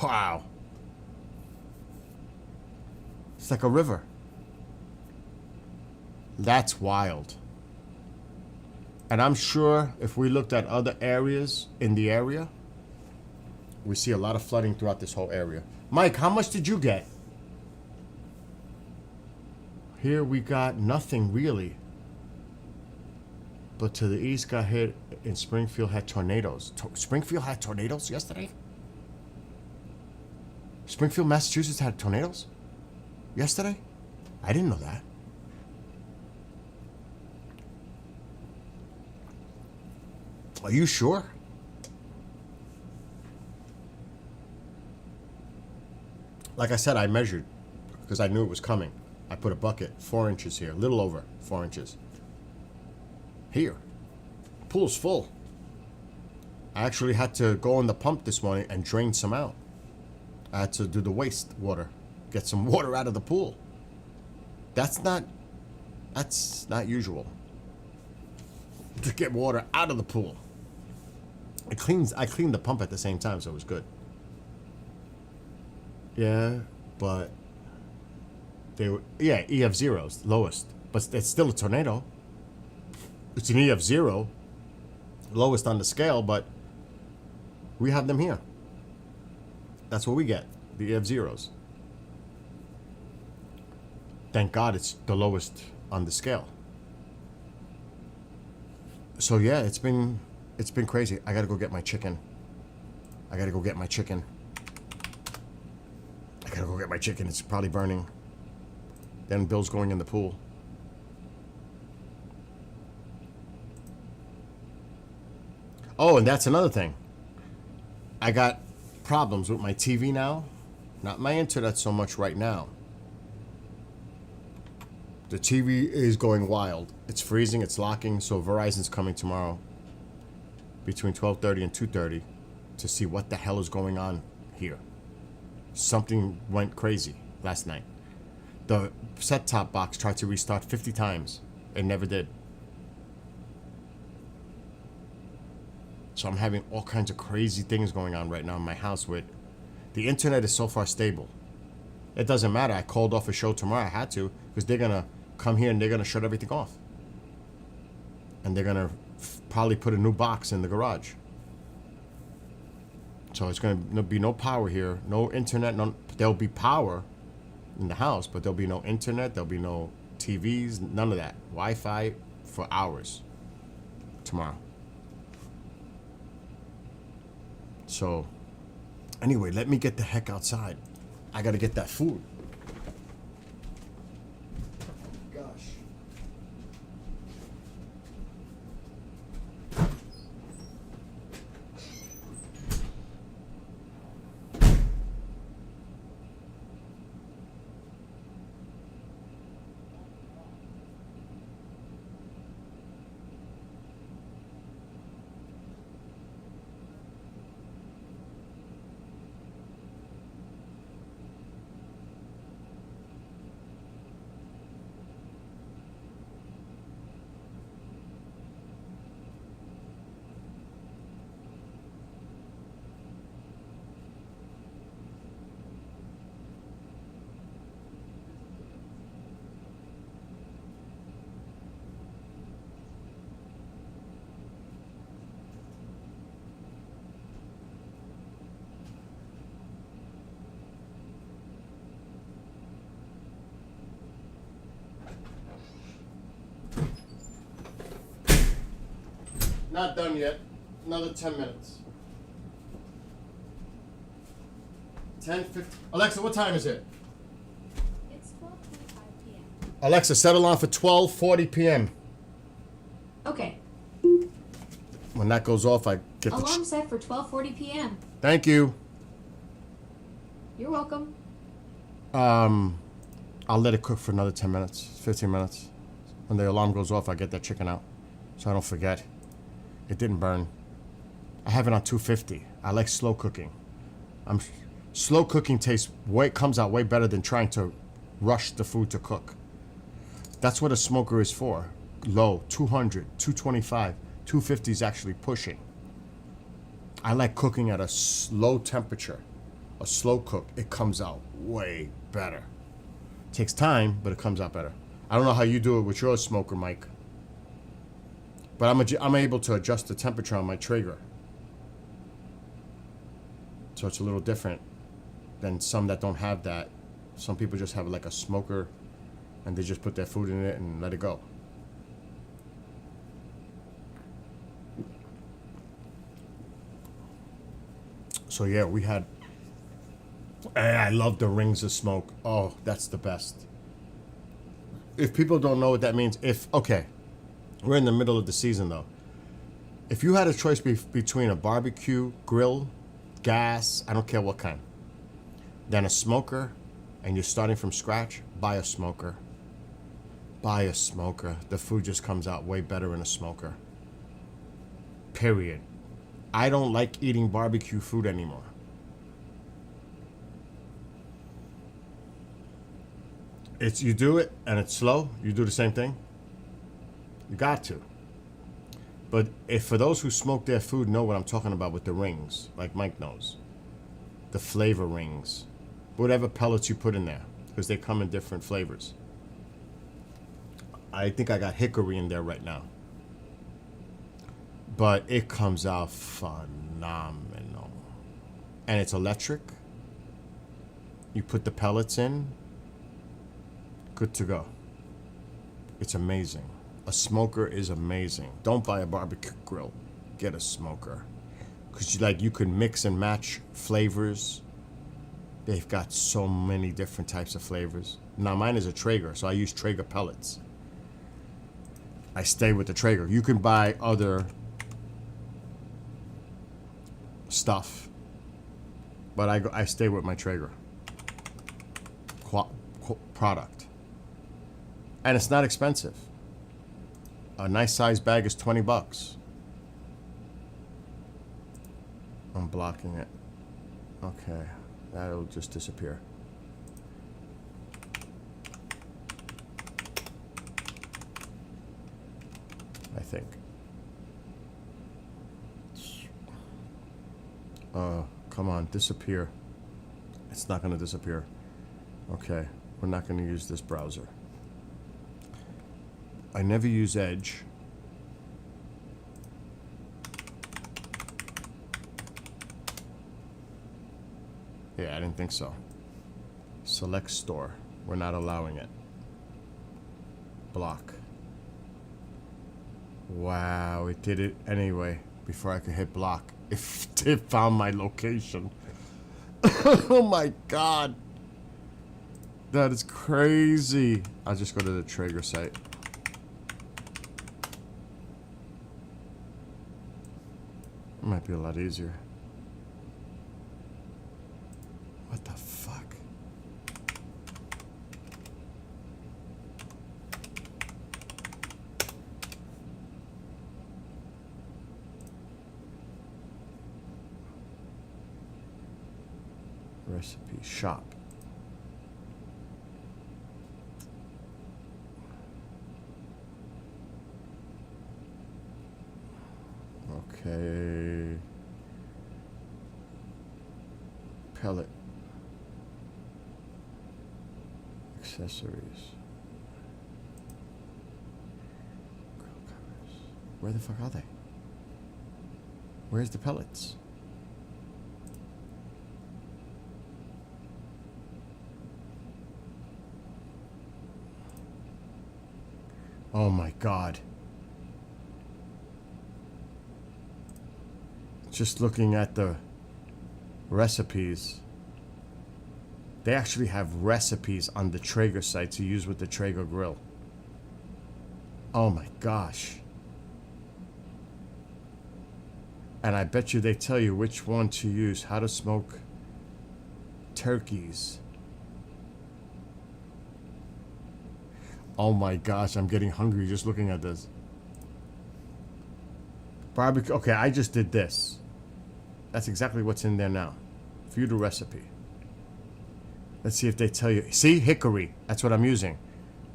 Wow. It's like a river. That's wild. And I'm sure if we looked at other areas in the area, we see a lot of flooding throughout this whole area. Mike, how much did you get? Here we got nothing really. But to the east got hit in Springfield had tornadoes. Springfield had tornadoes yesterday? Springfield, Massachusetts had tornadoes? Yesterday? I didn't know that. Are you sure? Like I said, I measured because I knew it was coming. I put a bucket, 4 inches here, a little over 4 inches. Here. Pool's full. I actually had to go on the pump this morning and drain some out. I had to do the waste water, get some water out of the pool. That's not usual. To get water out of the pool. I cleaned the pump at the same time, so it was good. Yeah, but they were EF zeros, lowest. But it's still a tornado. It's an EF zero, lowest on the scale, but we have them here. That's what we get, the EF zeros. Thank God it's the lowest on the scale. So yeah, it's been crazy. I gotta go get my chicken. It's probably burning. Then Bill's going in the pool. Oh, and that's another thing. I got problems with my TV now. Not my internet so much right now. The TV is going wild. It's freezing, it's locking, so Verizon's coming tomorrow between 12:30 and 2:30 to see what the hell is going on here. Something went crazy last night. The set-top box tried to restart 50 times. It never did. So I'm having all kinds of crazy things going on right now in my house with the internet is so far stable. It doesn't matter. I called off a show tomorrow. I had to because they're going to come here and they're going to shut everything off. And they're going to probably put a new box in the garage. So it's going to be no power here, no internet. There'll be power in the house, but there'll be no internet. There'll be no TVs, none of that. Wi-Fi for hours tomorrow. So anyway, let me get the heck outside. I got to get that food. Gosh. Not done yet. Another 10 minutes. 10:50. Alexa, what time is it? It's 12:45 p.m. Alexa, set alarm for 12:40 p.m. Okay. When that goes off, I get Alarm set for 12:40 p.m. Thank you. You're welcome. I'll let it cook for another 10 minutes, 15 minutes. When the alarm goes off, I get that chicken out so I don't forget. It didn't burn. I have it on 250. I like slow cooking. Slow cooking comes out way better than trying to rush the food to cook. That's what a smoker is for. Low, 200, 225, 250 is actually pushing. I like cooking at a low temperature. a slow cook, it comes out way better. Takes time, but it comes out better. I don't know how you do it with your smoker, Mike. But I'm able to adjust the temperature on my Traeger. So it's a little different than some that don't have that. Some people just have like a smoker and they just put their food in it and let it go. So yeah, we had... I love the rings of smoke. Oh, that's the best. If people don't know what that means, okay, we're in the middle of the season though. If you had a choice between a barbecue grill, gas, I don't care what kind, then a smoker, and you're starting from scratch, buy a smoker. Buy a smoker. The food just comes out way better in a smoker. Period. I don't like eating barbecue food anymore. You do it and it's slow. You do the same thing. You got to. But if for those who smoke their food know what I'm talking about with the rings, like Mike knows, the flavor rings, whatever pellets you put in there, because they come in different flavors. I think I got hickory in there right now, but it comes out phenomenal, and it's electric. You put the pellets in, good to go. It's amazing. A smoker is amazing. Don't buy a barbecue grill. Get a smoker. Because you can mix and match flavors. They've got so many different types of flavors. Now mine is a Traeger, so I use Traeger pellets. I stay with the Traeger. You can buy other stuff, but I stay with my Traeger product. And it's not expensive. A nice size bag is $20. I'm blocking it. Okay, that'll just disappear. I think. Come on, disappear. It's not gonna disappear. Okay, we're not gonna use this browser. I never use Edge. Yeah, I didn't think so. Select store. We're not allowing it. Block. Wow, it did it anyway before I could hit block. It found my location. Oh my god. That is crazy. I'll just go to the Traeger site. It might be a lot easier. What the fuck? Recipe shop. Okay. Pellet. Accessories. Grill covers. Where the fuck are they? Where's the pellets? Oh my god. Just looking at the recipes. They actually have recipes on the Traeger site to use with the Traeger grill. Oh my gosh. And I bet you they tell you which one to use, how to smoke turkeys. Oh my gosh, I'm getting hungry just looking at this. Barbecue. Okay, I just did this. That's exactly what's in there now. View the recipe. Let's see if they tell you. See, hickory. That's what I'm using.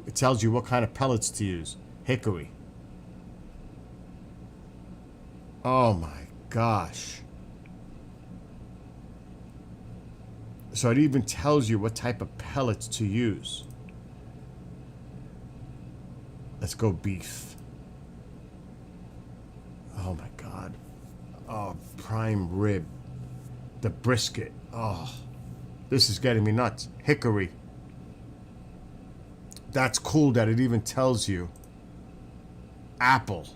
It tells you what kind of pellets to use. Hickory. Oh my gosh. So it even tells you what type of pellets to use. Let's go beef. Oh my God. Oh, prime rib. The brisket. Oh, this is getting me nuts. Hickory. That's cool that it even tells you. Apple.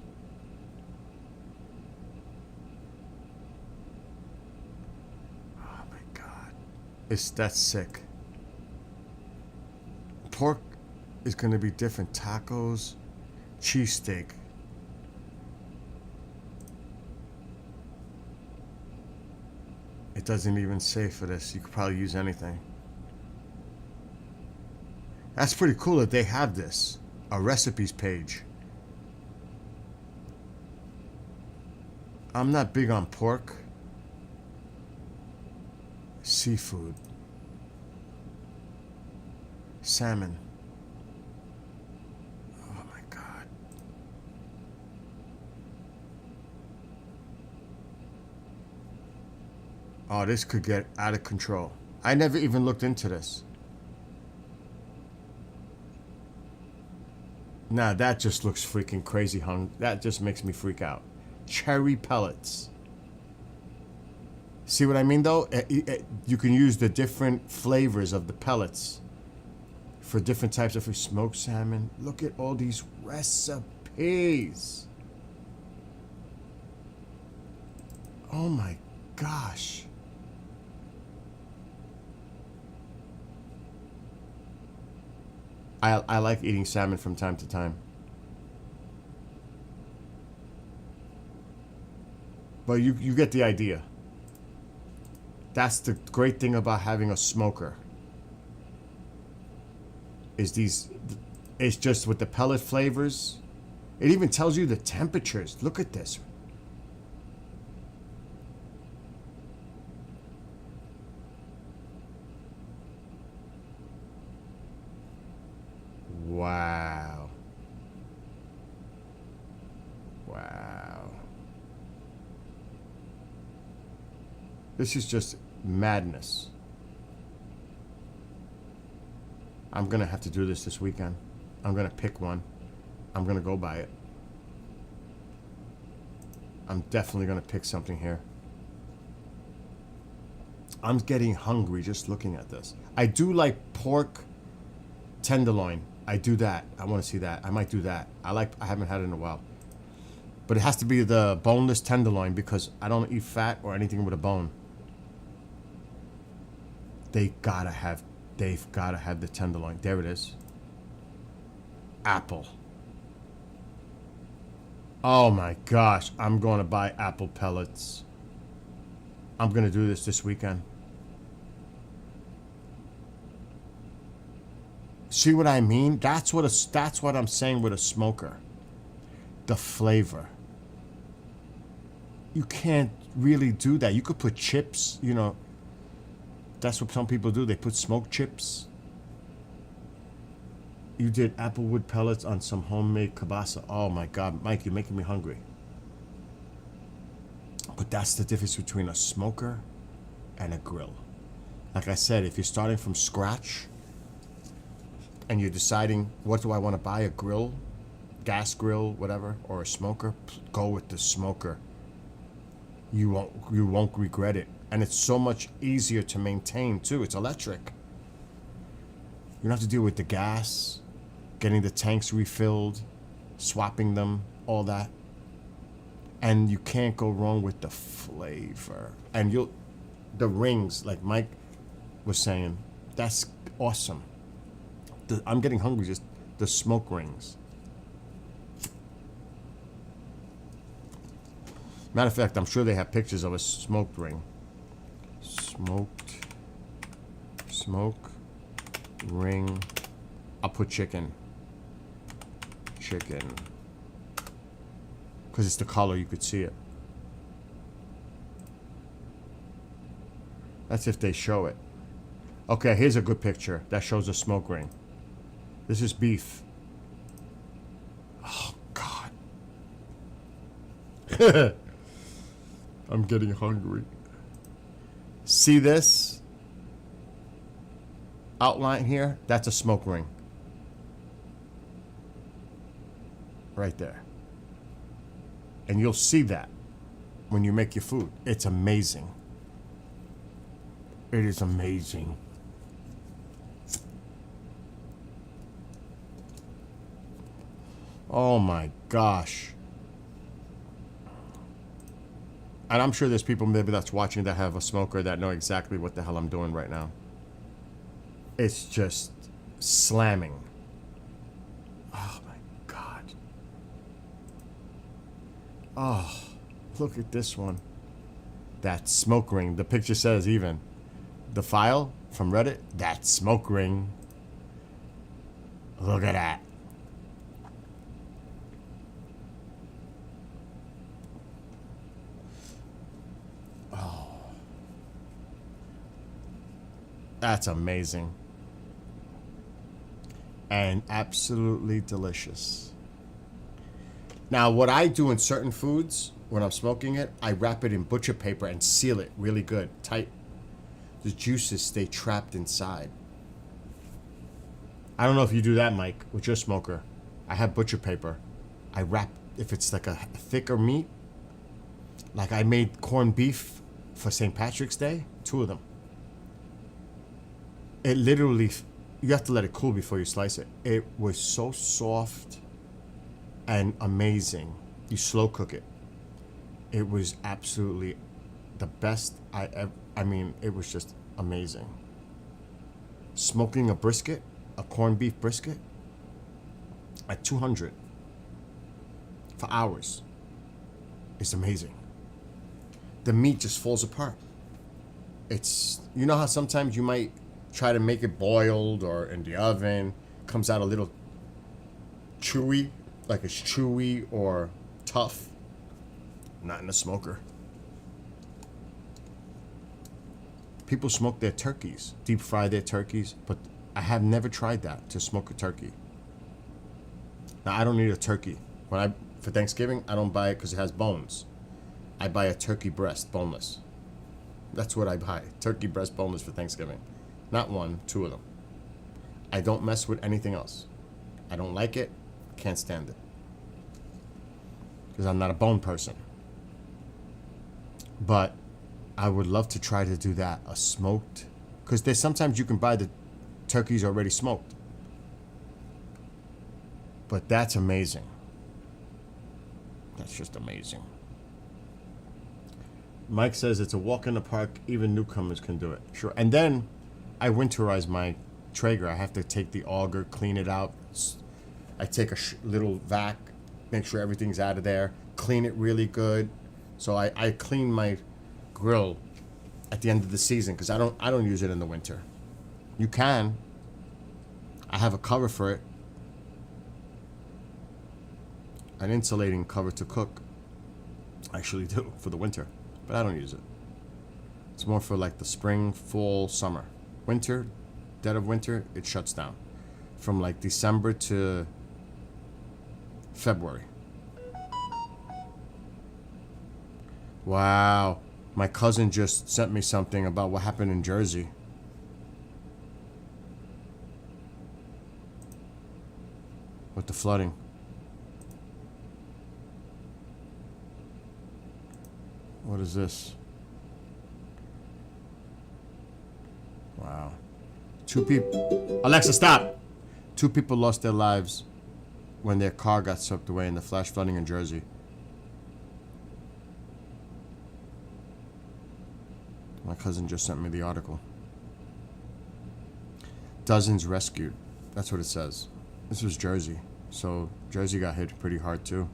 Oh my God. That's sick. Pork is going to be different. Tacos, cheesesteak. It doesn't even say for this. You could probably use anything. That's pretty cool that they have this. A recipes page. I'm not big on pork. Seafood. Salmon. Oh my God. Oh, this could get out of control. I never even looked into this. Nah, that just looks freaking crazy, hung. That just makes me freak out. Cherry pellets. See what I mean, though? You can use the different flavors of the pellets for different types of smoked salmon. Look at all these recipes. Oh my gosh. I like eating salmon from time to time. But you get the idea. That's the great thing about having a smoker. It's just with the pellet flavors. It even tells you the temperatures. Look at this. Wow. Wow. This is just madness. I'm going to have to do this weekend. I'm going to pick one. I'm going to go buy it. I'm definitely going to pick something here. I'm getting hungry just looking at this. I do like pork tenderloin. I do that. I want to see that. I might do that. I haven't had it in a while. But it has to be the boneless tenderloin because I don't eat fat or anything with a bone. They've got to have the tenderloin. There it is. Apple. Oh my gosh. I'm going to buy apple pellets. I'm going to do this weekend. See what I mean? That's what I'm saying with a smoker. The flavor. You can't really do that. You could put chips, you know. That's what some people do. They put smoked chips. You did applewood pellets on some homemade kielbasa. Oh my God, Mike, you're making me hungry. But that's the difference between a smoker and a grill. Like I said, if you're starting from scratch and you're deciding what do I want to buy, a grill, gas grill, whatever, or a smoker, go with the smoker. You won't regret it. And it's so much easier to maintain too. It's electric. You don't have to deal with the gas, getting the tanks refilled, swapping them, all that. And you can't go wrong with the flavor. And the rings, like Mike was saying, that's awesome. I'm getting hungry, just the smoke rings. Matter of fact, I'm sure they have pictures of a smoked ring. Smoke ring. I'll put chicken. Because it's the color, you could see it. That's if they show it. Okay, here's a good picture that shows a smoke ring. This is beef. Oh, God. I'm getting hungry. See this? outline here, that's a smoke ring. Right there. And you'll see that when you make your food. It's amazing. It is amazing. Oh my gosh. And I'm sure there's people maybe that's watching that have a smoker that know exactly what the hell I'm doing right now. It's just slamming. Oh my God. Oh, look at this one. That smoke ring. The picture says even. The file from Reddit, that smoke ring. Look at that. Oh. That's amazing. And absolutely delicious. Now, what I do in certain foods, when I'm smoking it, I wrap it in butcher paper and seal it really good, tight. The juices stay trapped inside. I don't know if you do that, Mike, with your smoker. I have butcher paper. I wrap, if it's like a thicker meat, like I made corned beef for St. Patrick's Day, 2 of them. It literally, you have to let it cool before you slice it. It was so soft and amazing. You slow cook it. It was absolutely the best I ever, I mean, it was just amazing. Smoking a brisket, a corned beef brisket, at 200 for hours. It's amazing. The meat just falls apart. It's, you know how sometimes you might try to make it boiled or in the oven, comes out a little chewy, like it's chewy or tough. Not in a smoker. People smoke their turkeys, deep fry their turkeys, but I have never tried that, to smoke a turkey. Now, I don't need a turkey. For Thanksgiving, I don't buy it because it has bones. I buy a turkey breast, boneless. That's what I buy, turkey breast boneless for Thanksgiving. Not 1, 2 of them. I don't mess with anything else. I don't like it, can't stand it. Because I'm not a bone person. But I would love to try to do that, a smoked, because there's sometimes you can buy the turkeys already smoked. But that's amazing. That's just amazing. Mike says it's a walk in the park, even newcomers can do it. Sure. And then I winterize my Traeger. I have to take the auger, clean it out. I take a little vac, make sure everything's out of there, clean it really good. So I clean my grill at the end of the season because I don't use it in the winter. You can. I have a cover for it. An insulating cover to cook. I actually do for the winter, but I don't use it. It's more for like the spring, fall, summer. Winter, dead of winter, it shuts down. From like December to February. Wow. My cousin just sent me something about what happened in Jersey. With the flooding. What is this? Wow. 2 people... Alexa, stop! 2 people lost their lives when their car got swept away in the flash flooding in Jersey. My cousin just sent me the article. Dozens rescued. That's what it says. This was Jersey. So Jersey got hit pretty hard too.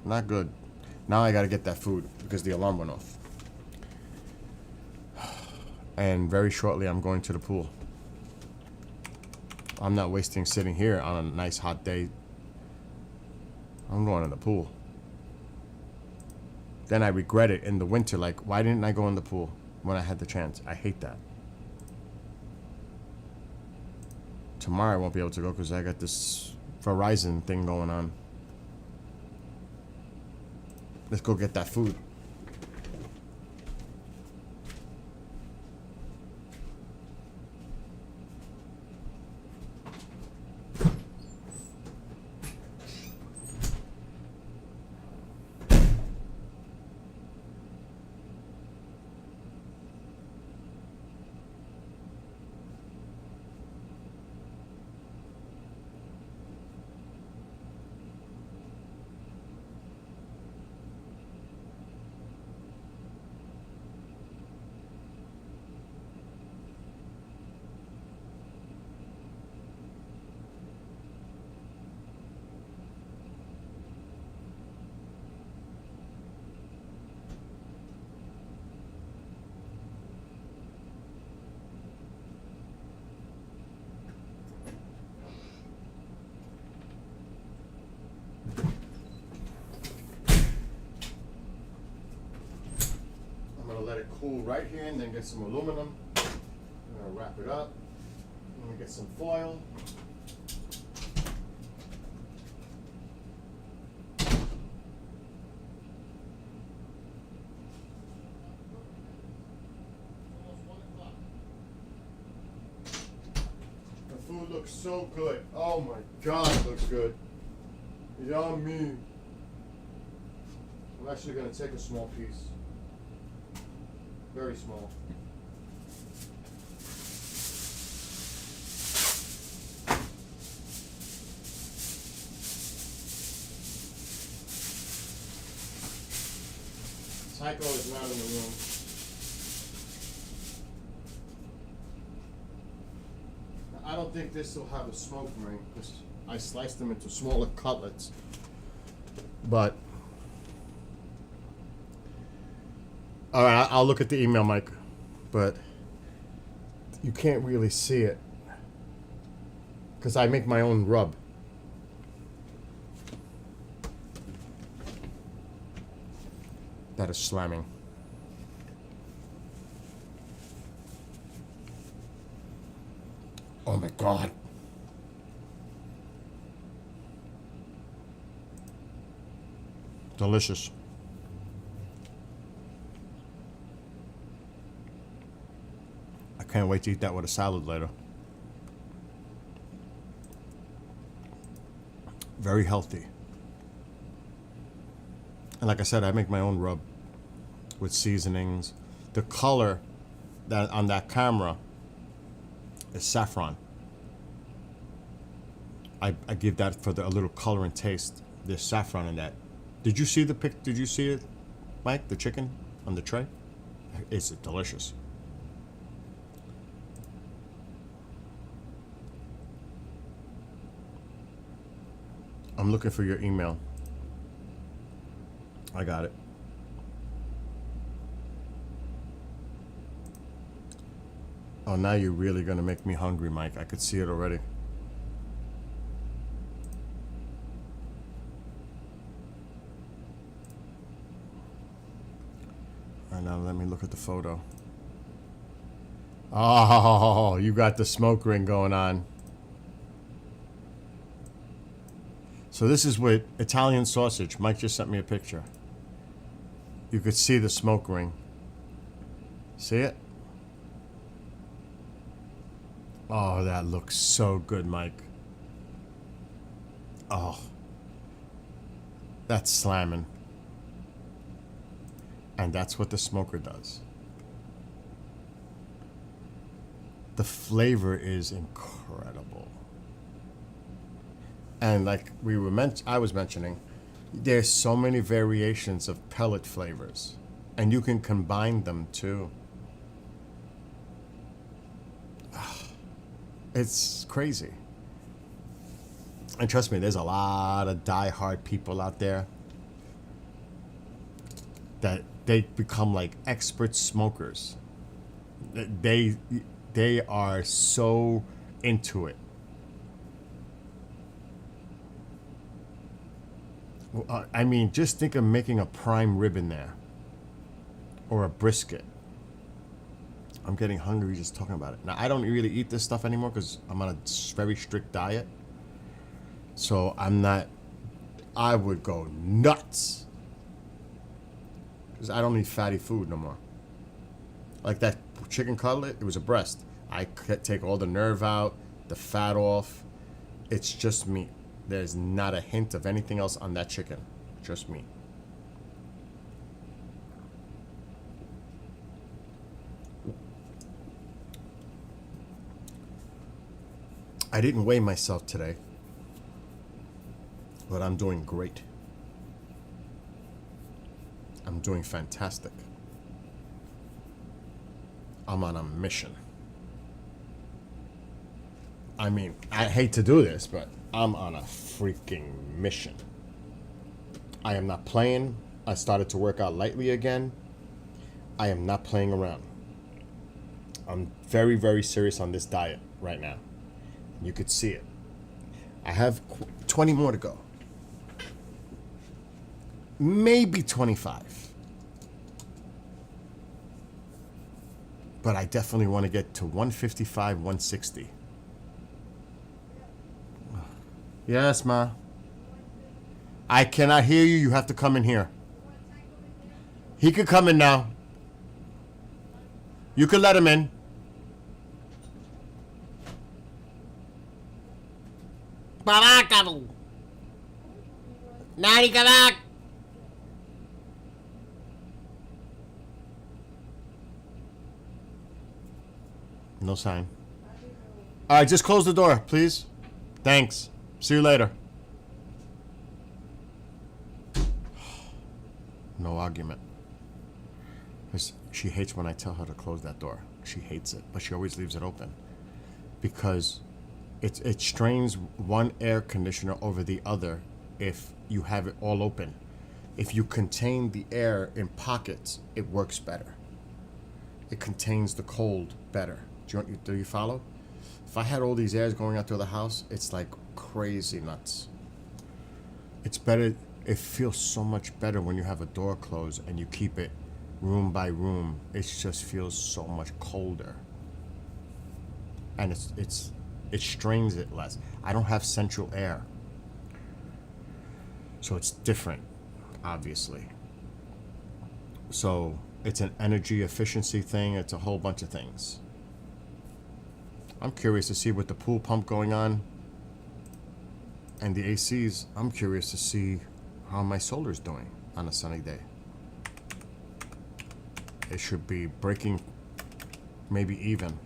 Not good. Now I gotta get that food because the alarm went off. And very shortly I'm going to the pool. I'm not wasting sitting here on a nice hot day. I'm going to the pool. Then I regret it in the winter. Like, why didn't I go in the pool when I had the chance? I hate that. Tomorrow I won't be able to go because I got this Verizon thing going on. Let's go get that food. cool right here, and then get some aluminum. I'm gonna wrap it up. I'm gonna get some foil. The food looks so good. Oh my God, it looks good. Yummy. I'm actually gonna take a small piece. Very small. Tycho is not in the room. I don't think this will have a smoke ring because I sliced them into smaller cutlets. But all right, I'll look at the email, Mike. But you can't really see it because I make my own rub. That is slamming. Oh my God. Delicious. I can't wait to eat that with a salad later. Very healthy. And like I said, I make my own rub with seasonings. The color that on that camera is saffron. I give that for a little color and taste. There's saffron in that. Did you see the pic? Did you see it, Mike? The chicken on the tray? It's delicious. I'm looking for your email. I got it. Oh, now you're really gonna make me hungry, Mike. I could see it already. All right, now let me look at the photo. Oh, you got the smoke ring going on. So this is with Italian sausage. Mike just sent me a picture. You could see the smoke ring. See it? Oh, that looks so good, Mike. Oh. That's slamming. And that's what the smoker does. The flavor is incredible. And like I was mentioning, there's so many variations of pellet flavors. And you can combine them too. It's crazy. And trust me, there's a lot of die-hard people out there that they become like expert smokers. They are so into it. I mean, just think of making a prime rib in there. Or a brisket. I'm getting hungry just talking about it. Now, I don't really eat this stuff anymore because I'm on a very strict diet. So I would go nuts. Because I don't eat fatty food no more. Like that chicken cutlet, it was a breast. I could take all the nerve out, the fat off. It's just meat. There's not a hint of anything else on that chicken. Just meat. I didn't weigh myself today, but I'm doing great. I'm doing fantastic. I'm on a mission. I mean, I hate to do this, but I'm on a freaking mission. I am not playing. I started to work out lightly again. I am not playing around. I'm very, very serious on this diet right now. You could see it. I have 20 more to go. Maybe 25. But I definitely want to get to 155, 160. Yes, Ma. I cannot hear you. You have to come in here. He could come in now. You could let him in. Babakabu. Nani kabak. No sign. All right, just close the door, please. Thanks. See you later. No argument. She hates when I tell her to close that door. She hates it, but she always leaves it open because it strains one air conditioner over the other if you have it all open. If you contain the air in pockets, it works better. It contains the cold better. Do you follow? If I had all these airs going out through the house, it's like crazy nuts. It's better. It feels so much better when you have a door closed and you keep it room by room. It just feels so much colder, and it strains it less. I don't have central air, so it's different, obviously. So it's an energy efficiency thing. It's a whole bunch of things. I'm curious to see with the pool pump going on and the ACs. I'm curious to see how my solar's doing on a sunny day. It should be breaking, maybe even.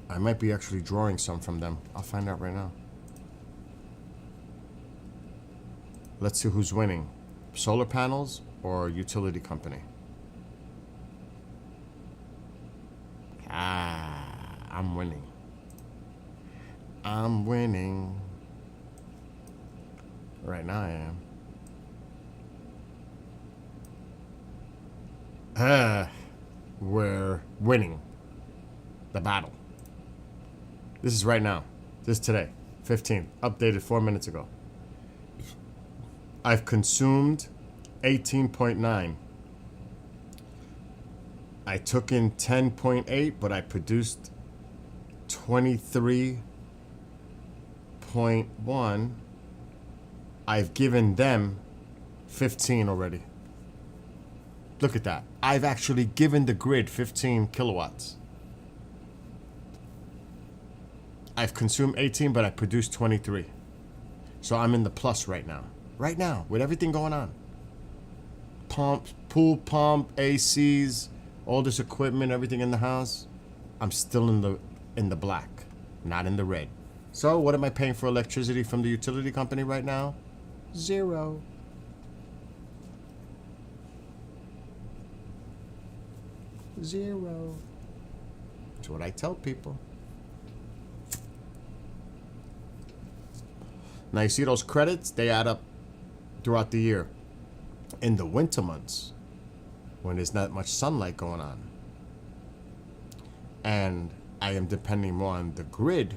I might be actually drawing some from them. I'll find out right now. Let's see who's winning. Solar panels or utility company? I'm winning. I'm winning. Right now I am. We're winning the battle. This is right now. This is today. 15th. Updated 4 minutes ago. I've consumed 18.9. I took in 10.8, but I produced 23.1. I've given them 15 already. Look at that. I've actually given the grid 15 kilowatts. I've consumed 18, but I produced 23. So I'm in the plus right now. Right now, with everything going on. Pump, pool pump, ACs, all this equipment, everything in the house. I'm still in the black, not in the red. So what am I paying for electricity from the utility company right now? 0. Zero. That's what I tell people. Now you see those credits? They add up throughout the year. In the winter months, when there's not much sunlight going on, and I am depending more on the grid,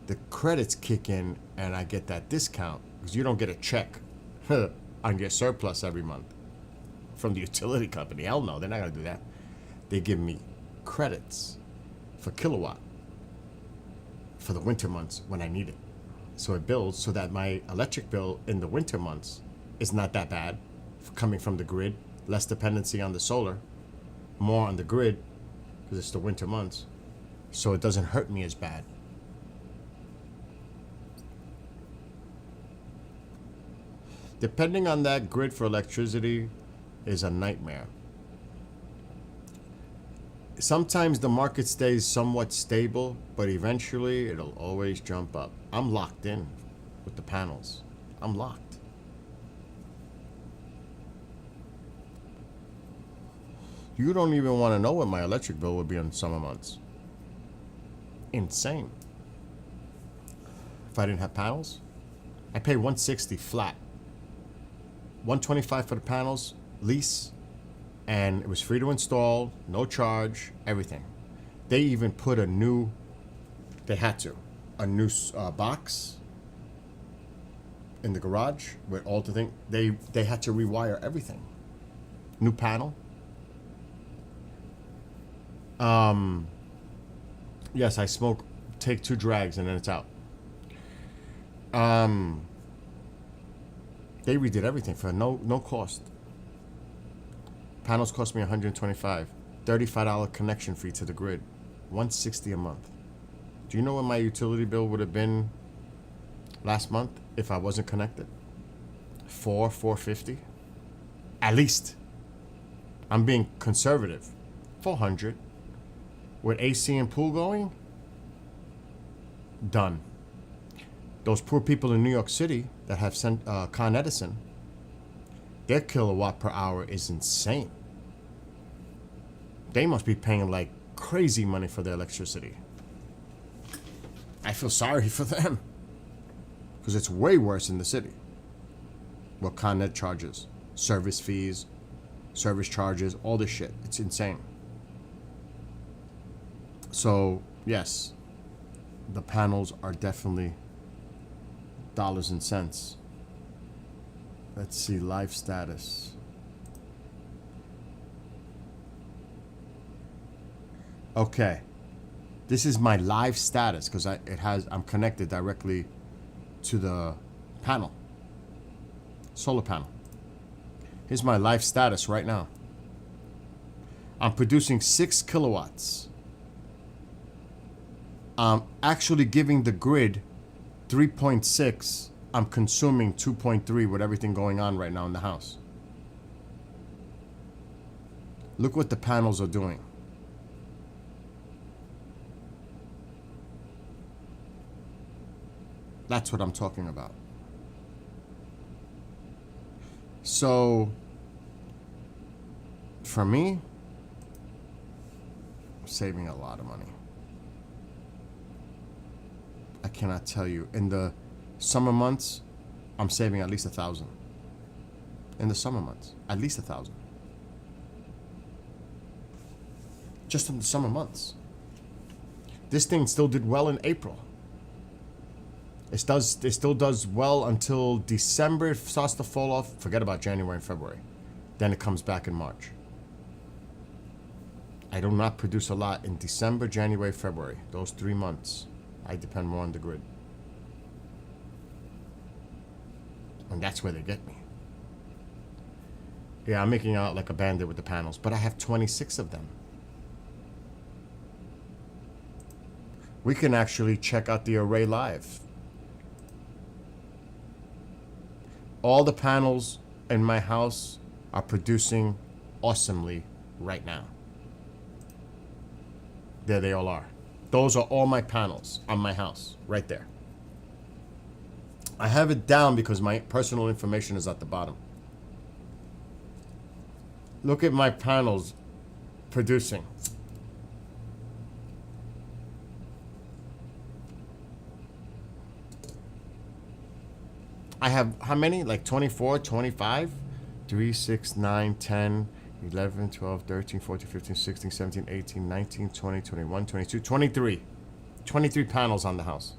the credits kick in and I get that discount because you don't get a check on your surplus every month from the utility company. Hell no, they're not going to do that. They give me credits for kilowatt for the winter months when I need it. So it builds so that my electric bill in the winter months is not that bad coming from the grid. Less dependency on the solar, more on the grid because it's the winter months. So it doesn't hurt me as bad. Depending on that grid for electricity is a nightmare. Sometimes the market stays somewhat stable, but eventually it'll always jump up. I'm locked in with the panels. I'm locked. You don't even want to know what my electric bill would be in summer months. Insane. If I didn't have panels, I pay $160 flat. $125 for the panels, lease, and it was free to install, no charge, everything. They even put a new box in the garage with all the things. They had to rewire everything. New panel. Yes, I smoke. Take 2 drags and then it's out. They redid everything for no cost. Panels cost me $125. $35 connection fee to the grid. $160 a month. Do you know what my utility bill would have been last month if I wasn't connected? $450. At least. I'm being conservative. $400. With AC and pool going? Done. Those poor people in New York City that have sent Con Edison, their kilowatt per hour is insane. They must be paying like crazy money for their electricity. I feel sorry for them because it's way worse in the city. What Con Ed charges, service fees, service charges, all this shit. It's insane. So yes, the panels are definitely dollars and cents. Let's see, live status. Okay, this is my live status because I'm connected directly to the panel, solar panel. Here's my live status right now. I'm producing 6 kilowatts. I'm actually giving the grid 3.6. I'm consuming 2.3 with everything going on right now in the house. Look what the panels are doing. That's what I'm talking about. So, for me, I'm saving a lot of money. I cannot tell you. In the summer months, I'm saving at least $1,000. In the summer months, at least $1,000. Just in the summer months. This thing still did well in April. It still does well until December. It starts to fall off. Forget about January and February. Then it comes back in March. I do not produce a lot in December, January, February. Those 3 months. I depend more on the grid. And that's where they get me. Yeah, I'm making out like a bandit with the panels, but I have 26 of them. We can actually check out the array live. All the panels in my house are producing awesomely right now. There they all are. Those are all my panels on my house, right there. I have it down because my personal information is at the bottom. Look at my panels producing. I have how many? Like 24, 25? 3, 6, 9, 10, 11, 12, 13, 14, 15, 16, 17, 18, 19, 20, 21, 22, 23. 23 panels on the house.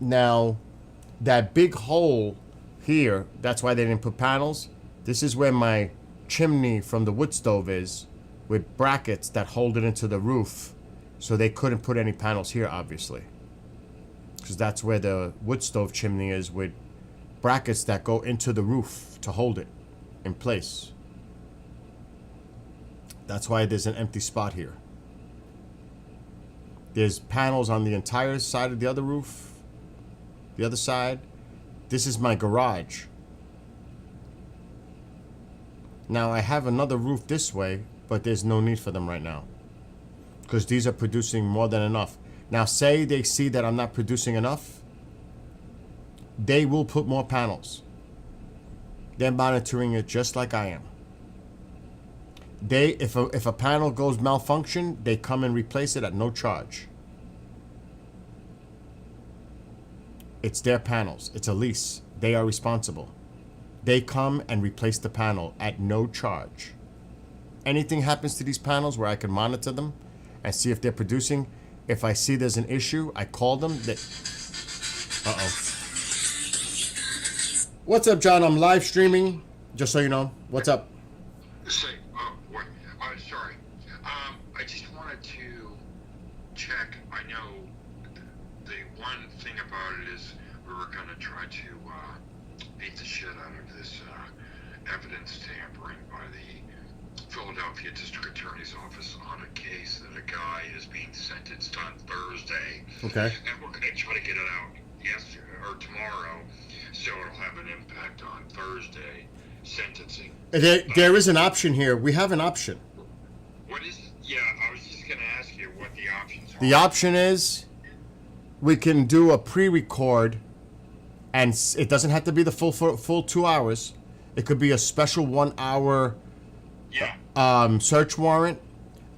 Now, that big hole here, that's why they didn't put panels. This is where my chimney from the wood stove is, with brackets that hold it into the roof. So they couldn't put any panels here, obviously. Because that's where the wood stove chimney is, with brackets that go into the roof to hold it in place. That's why there's an empty spot here. There's panels on the entire side of the other roof. The other side. This is my garage. Now I have another roof this way, but there's no need for them right now, because these are producing more than enough. Now say they see that I'm not producing enough, they will put more panels. They're monitoring it just like I am. If a panel goes malfunction, they come and replace it at no charge. It's their panels. It's a lease. They are responsible. They come and replace the panel at no charge. Anything happens to these panels where I can monitor them and see if they're producing, if I see there's an issue, I call them. Uh-oh. What's up, John? I'm live streaming, just so you know. What's up? check. I know the one thing about it is we were going to try to beat the shit out of this evidence tampering by the Philadelphia District Attorney's Office on a case that a guy is being sentenced on Thursday. Okay. And we're going to try to get it out yesterday or tomorrow, so it'll have an impact on Thursday sentencing. There is an option here. We have an option. What is? Yeah, I was just going to ask you what the options are. The option is we can do a pre-record, and it doesn't have to be the full 2 hours. It could be a special 1 hour Yeah. search warrant,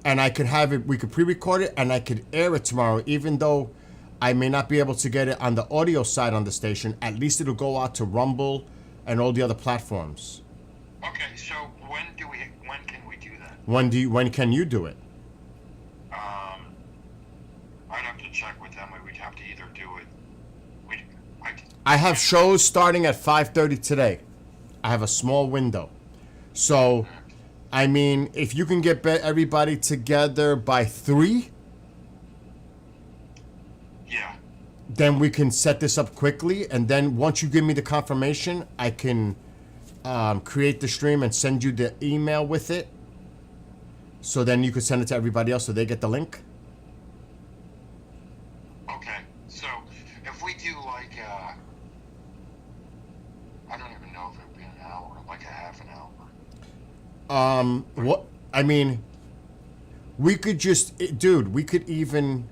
and I could have it. We could pre-record it, and I could air it tomorrow, even though I may not be able to get it on the audio side on the station. At least it'll go out to Rumble and all the other platforms. Okay, so when can we do that? When can you do it? I'd have to check with them. We'd have to either do it. I have shows starting at 5:30 today. I have a small window. So, I mean, if you can get everybody together by 3, Yeah. then we can set this up quickly. And then once you give me the confirmation, I can create the stream and send you the email with it. So then you could send it to everybody else so they get the link. Okay. So if we do like I don't even know if it would be an hour, like a half an hour. What? I mean, we could just, dude, we could even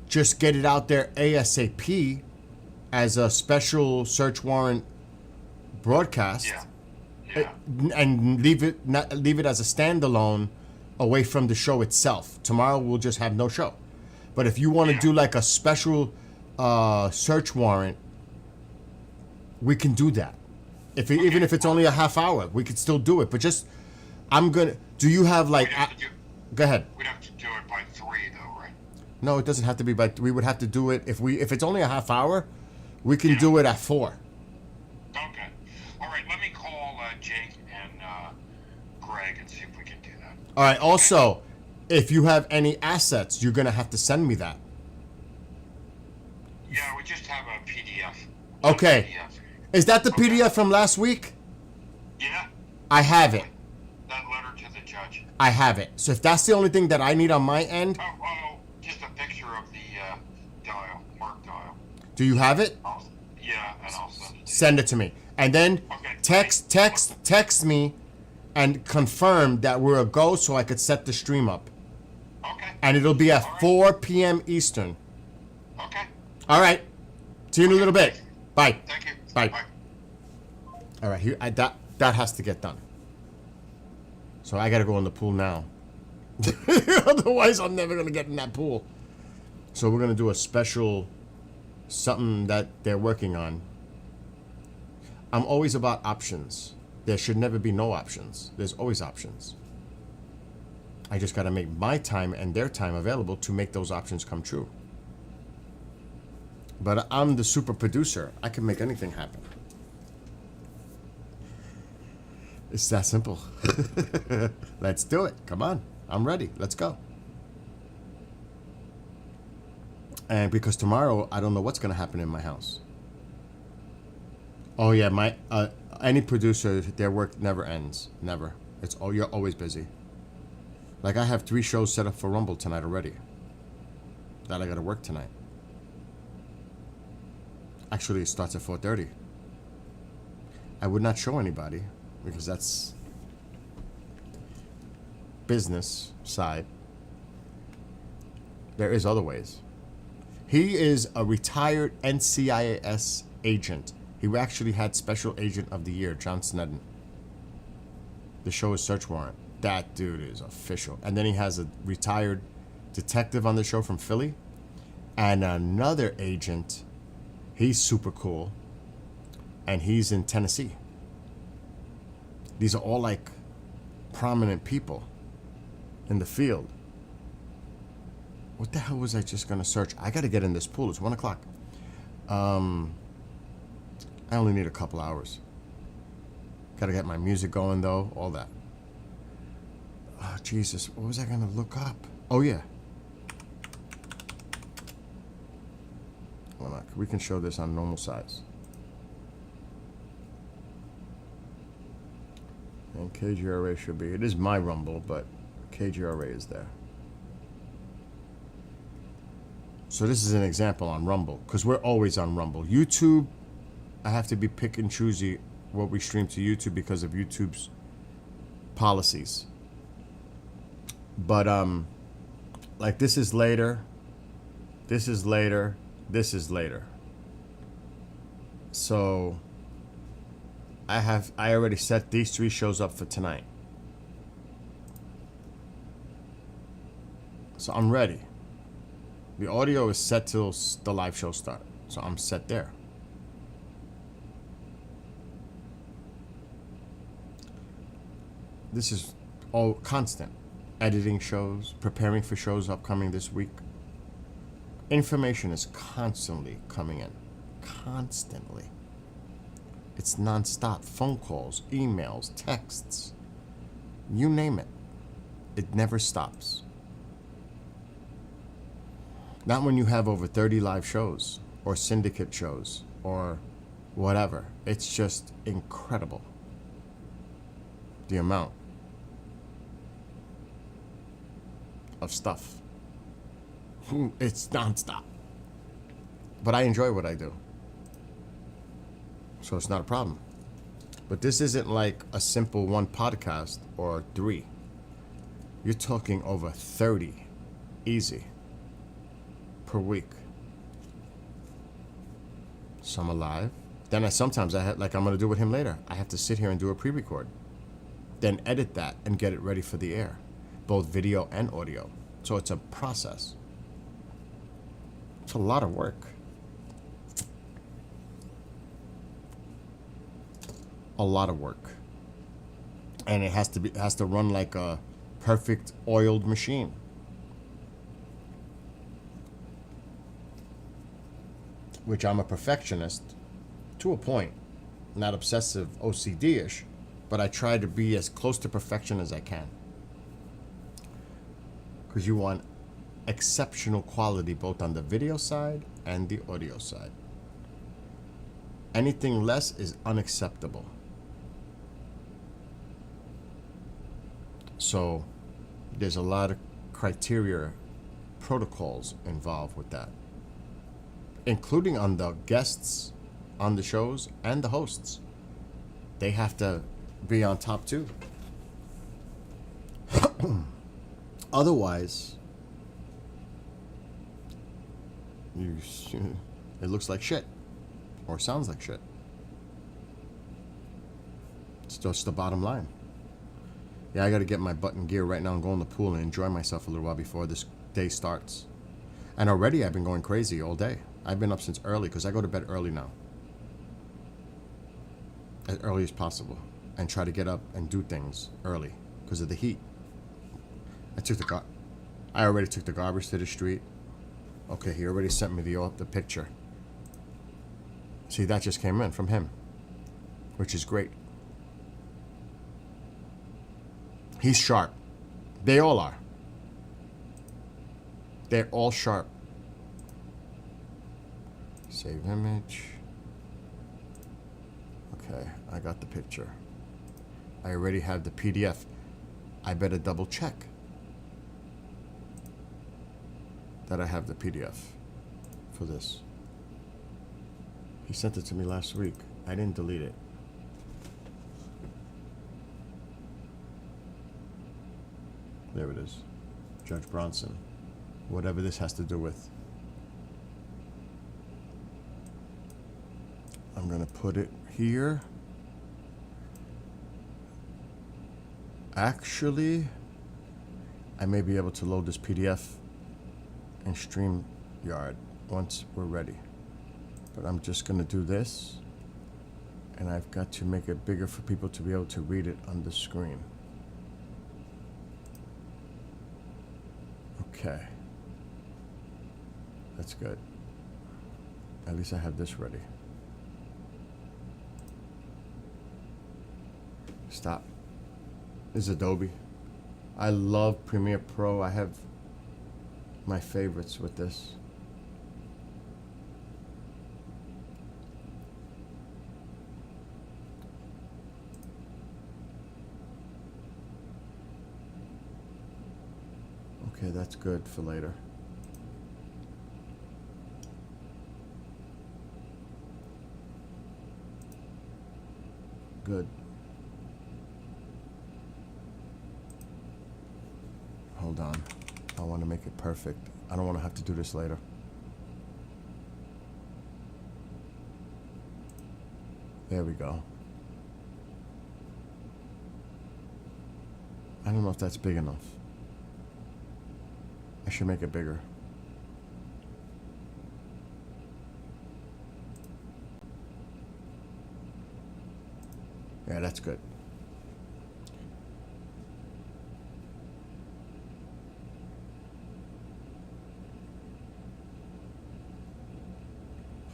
just get it out there ASAP as a special search warrant broadcast. Yeah. Yeah. And leave it as a standalone away from the show itself. Tomorrow we'll just have no show. But if you want to do like a special search warrant, we can do that. Even if it's only a half hour, we could still do it. But just, do you have like, We'd have to go ahead. We'd have to do it by 3 though, right? No, it doesn't have to be we would have to do it, if it's only a half hour, we can do it at 4. Okay. All right. Let me call Jake and Greg and see if we can do that. All right, also, if you have any assets, you're going to have to send me that. Yeah, we just have a PDF. Okay. PDF. Is that the PDF from last week? Yeah. I have it. That letter to the judge. I have it. So if that's the only thing that I need on my end, Just a picture of the dial, mark dial. do you have it? Yeah, and I'll send it to you. Send it to me. And then Okay. text me and confirm that we're a go so I could set the stream up. Okay. And it'll be at All right. 4 p.m. Eastern. Okay. All right. See you in a little bit. Bye. Thank you. Bye. All right, that has to get done. So I got to go in the pool now. Otherwise, I'm never going to get in that pool. So we're going to do a special something that they're working on. I'm always about options. There should never be no options. There's always options. I just got to make my time and their time available to make those options come true. But I'm the super producer. I can make anything happen. It's that simple. Let's do it. Come on. I'm ready. Let's go. And because tomorrow, I don't know what's going to happen in my house. Oh, yeah. Any producer, their work never ends. Never. You're always busy. Like, I have 3 shows set up for Rumble tonight already. That I got to work tonight. Actually, it starts at 4:30. I would not show anybody because that's business side. There is other ways. He is a retired NCIS agent. He actually had Special Agent of the Year, John Snedden. The show is Search Warrant. That dude is official. And then he has a retired detective on the show from Philly. And another agent, he's super cool. And he's in Tennessee. These are all like prominent people in the field. What the hell was I just going to search? I got to get in this pool. It's 1 o'clock. I only need a couple hours. Got to get my music going, though. All that. Oh, Jesus. What was I going to look up? Oh, yeah. We can show this on normal size. And KGRA should be, it is my Rumble, but KGRA is there. So this is an example on Rumble, because we're always on Rumble. YouTube, I have to be pick and choosy what we stream to YouTube because of YouTube's policies. But like this is later, this is later, this is later. So I already set these 3 shows up for tonight. So I'm ready. The audio is set till the live show start. So I'm set there. This is all constant. Editing shows, preparing for shows upcoming this week. Information is constantly coming in. Constantly. It's nonstop. Phone calls, emails, texts. You name it. It never stops. Not when you have over 30 live shows or syndicate shows or whatever. It's just incredible. The amount of stuff. It's nonstop. But I enjoy what I do. So it's not a problem. But this isn't like a simple 1 podcast or 3. You're talking over 30 easy per week. Some are live. Then sometimes I have, like I'm going to do with him later, I have to sit here and do a pre-record. Then edit that and get it ready for the air. Both video and audio. So it's a process. It's a lot of work. A lot of work. And it has to run like a perfect oiled machine. Which I'm a perfectionist to a point. Not obsessive OCD-ish, but I try to be as close to perfection as I can. Because you want exceptional quality both on the video side and the audio side. Anything less is unacceptable. So there's a lot of criteria, protocols involved with that, including on the guests on the shows and the hosts. They have to be on top too. Otherwise, it looks like shit or sounds like shit. It's just the bottom line. Yeah, I got to get my butt in gear right now and go in the pool and enjoy myself a little while before this day starts. And already I've been going crazy all day. I've been up since early because I go to bed early now. As early as possible. And try to get up and do things early because of the heat. I already took the garbage to the street. Okay, he already sent me the picture. See, that just came in from him, which is great. He's sharp. They all are. They're all sharp. Save image. Okay, I got the picture. I already have the PDF. I better double check that I have the PDF for this. He sent it to me last week. I didn't delete it. There it is. Judge Bronson. Whatever this has to do with. I'm going to put it here. Actually, I may be able to load this PDF in StreamYard once we're ready. But I'm just going to do this. And I've got to make it bigger for people to be able to read it on the screen. Okay. That's good. At least I have this ready. Stop. This is Adobe. I love Premiere Pro. I have my favorites with this. Okay, that's good for later. Good. Hold on. I want to make it perfect. I don't want to have to do this later. There we go. I don't know if that's big enough. I should make it bigger. Yeah, that's good.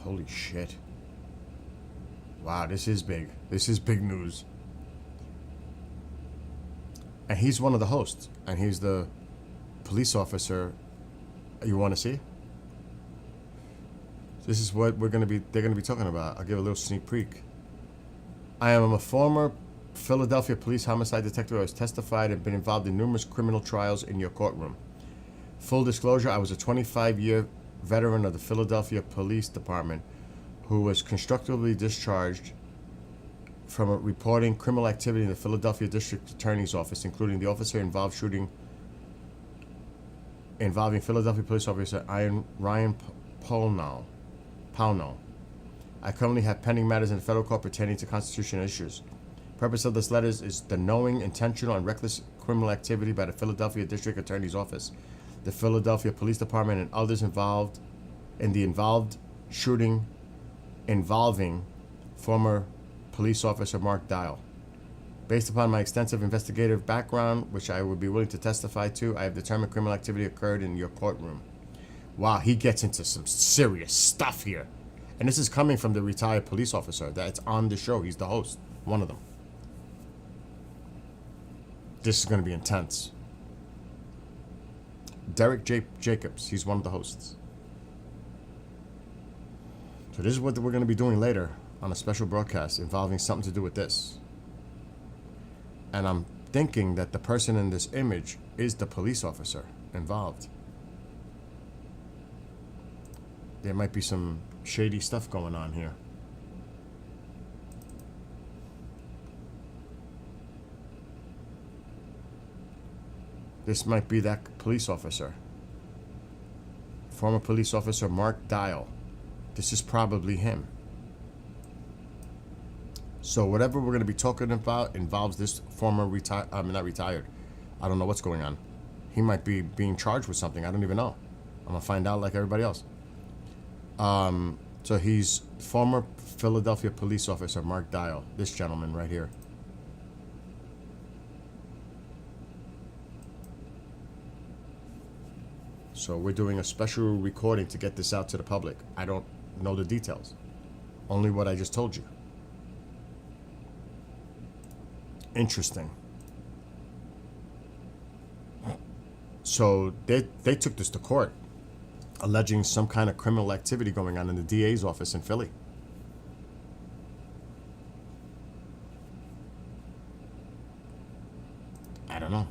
Holy shit. Wow, this is big. This is big news. And he's one of the hosts. And he's the police officer. You want to see? This is what they're going to be talking about. I'll give a little sneak peek. I am a former Philadelphia police homicide detective who has testified and been involved in numerous criminal trials in your courtroom. Full disclosure, I was a 25-year veteran of the Philadelphia Police Department who was constructively discharged from reporting criminal activity in the Philadelphia District Attorney's Office, including the officer involved shooting involving Philadelphia Police Officer Ryan Pownall. I currently have pending matters in the federal court pertaining to constitutional issues. Purpose of this letter is the knowing, intentional, and reckless criminal activity by the Philadelphia District Attorney's Office, the Philadelphia Police Department, and others involved in the shooting involving former police officer Mark Dial. Based upon my extensive investigative background, which I would be willing to testify to, I have determined criminal activity occurred in your courtroom. Wow, he gets into some serious stuff here. And this is coming from the retired police officer that's on the show. He's the host, one of them. This is going to be intense. Derek Jacobs, he's one of the hosts. So this is what we're going to be doing later on a special broadcast involving something to do with this. And I'm thinking that the person in this image is the police officer involved. There might be some shady stuff going on here. This might be that police officer. Former police officer Mark Dial. This is probably him. So whatever we're going to be talking about involves this former not retired. I don't know what's going on. He might be being charged with something. I don't even know. I'm going to find out like everybody else. So he's former Philadelphia police officer Mark Dial. This gentleman right here. So we're doing a special recording to get this out to the public. I don't know the details. Only what I just told you. Interesting. So they took this to court, alleging some kind of criminal activity going on in the DA's office in Philly. I don't know.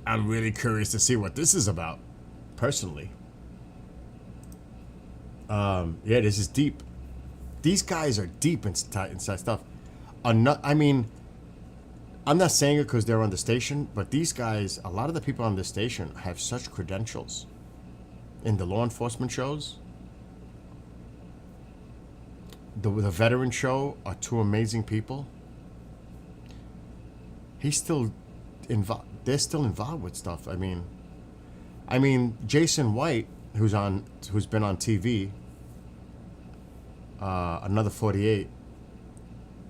I'm really curious to see what this is about, personally. Yeah, this is deep. These guys are deep inside stuff. I mean, I'm not saying it because they're on the station, but these guys, a lot of the people on this station have such credentials in the law enforcement shows. The veteran show are two amazing people. He's still involved. They're still involved with stuff. I mean, Jason White, who's been on TV. Another 48,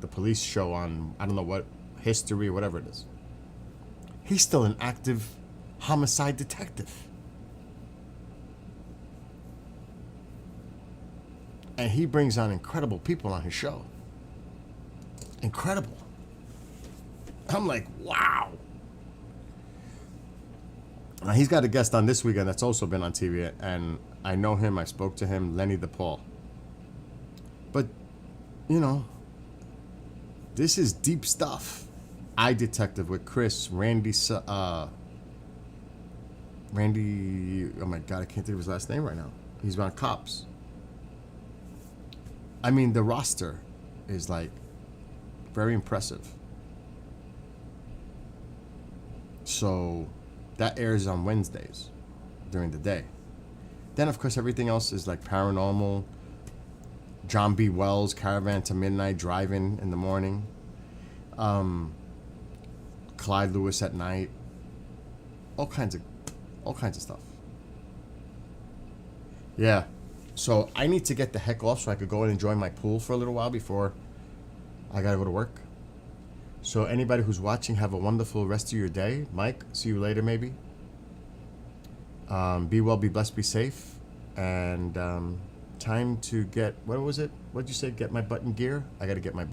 the police show on, I don't know what, History or whatever it is. He's still an active homicide detective. And he brings on incredible people on his show. Incredible. I'm like, wow. Now, he's got a guest on this weekend that's also been on TV, and I know him, I spoke to him, Lenny DePaul. But, you know, this is deep stuff. iDetective with Chris, Randy, Randy, oh my God, I can't think of his last name right now. He's on Cops. I mean, the roster is like very impressive. So that airs on Wednesdays during the day. Then, of course, everything else is like paranormal. John B. Wells, Caravan to Midnight, Driving in the morning. Clyde Lewis at night. All kinds of stuff. Yeah. So I need to get the heck off so I could go and enjoy my pool for a little while before I gotta go to work. So anybody who's watching, have a wonderful rest of your day. Mike, see you later maybe. Be well, be blessed, be safe. And time to get, what was it? What'd you say? Get my butt in gear? I gotta get my butt.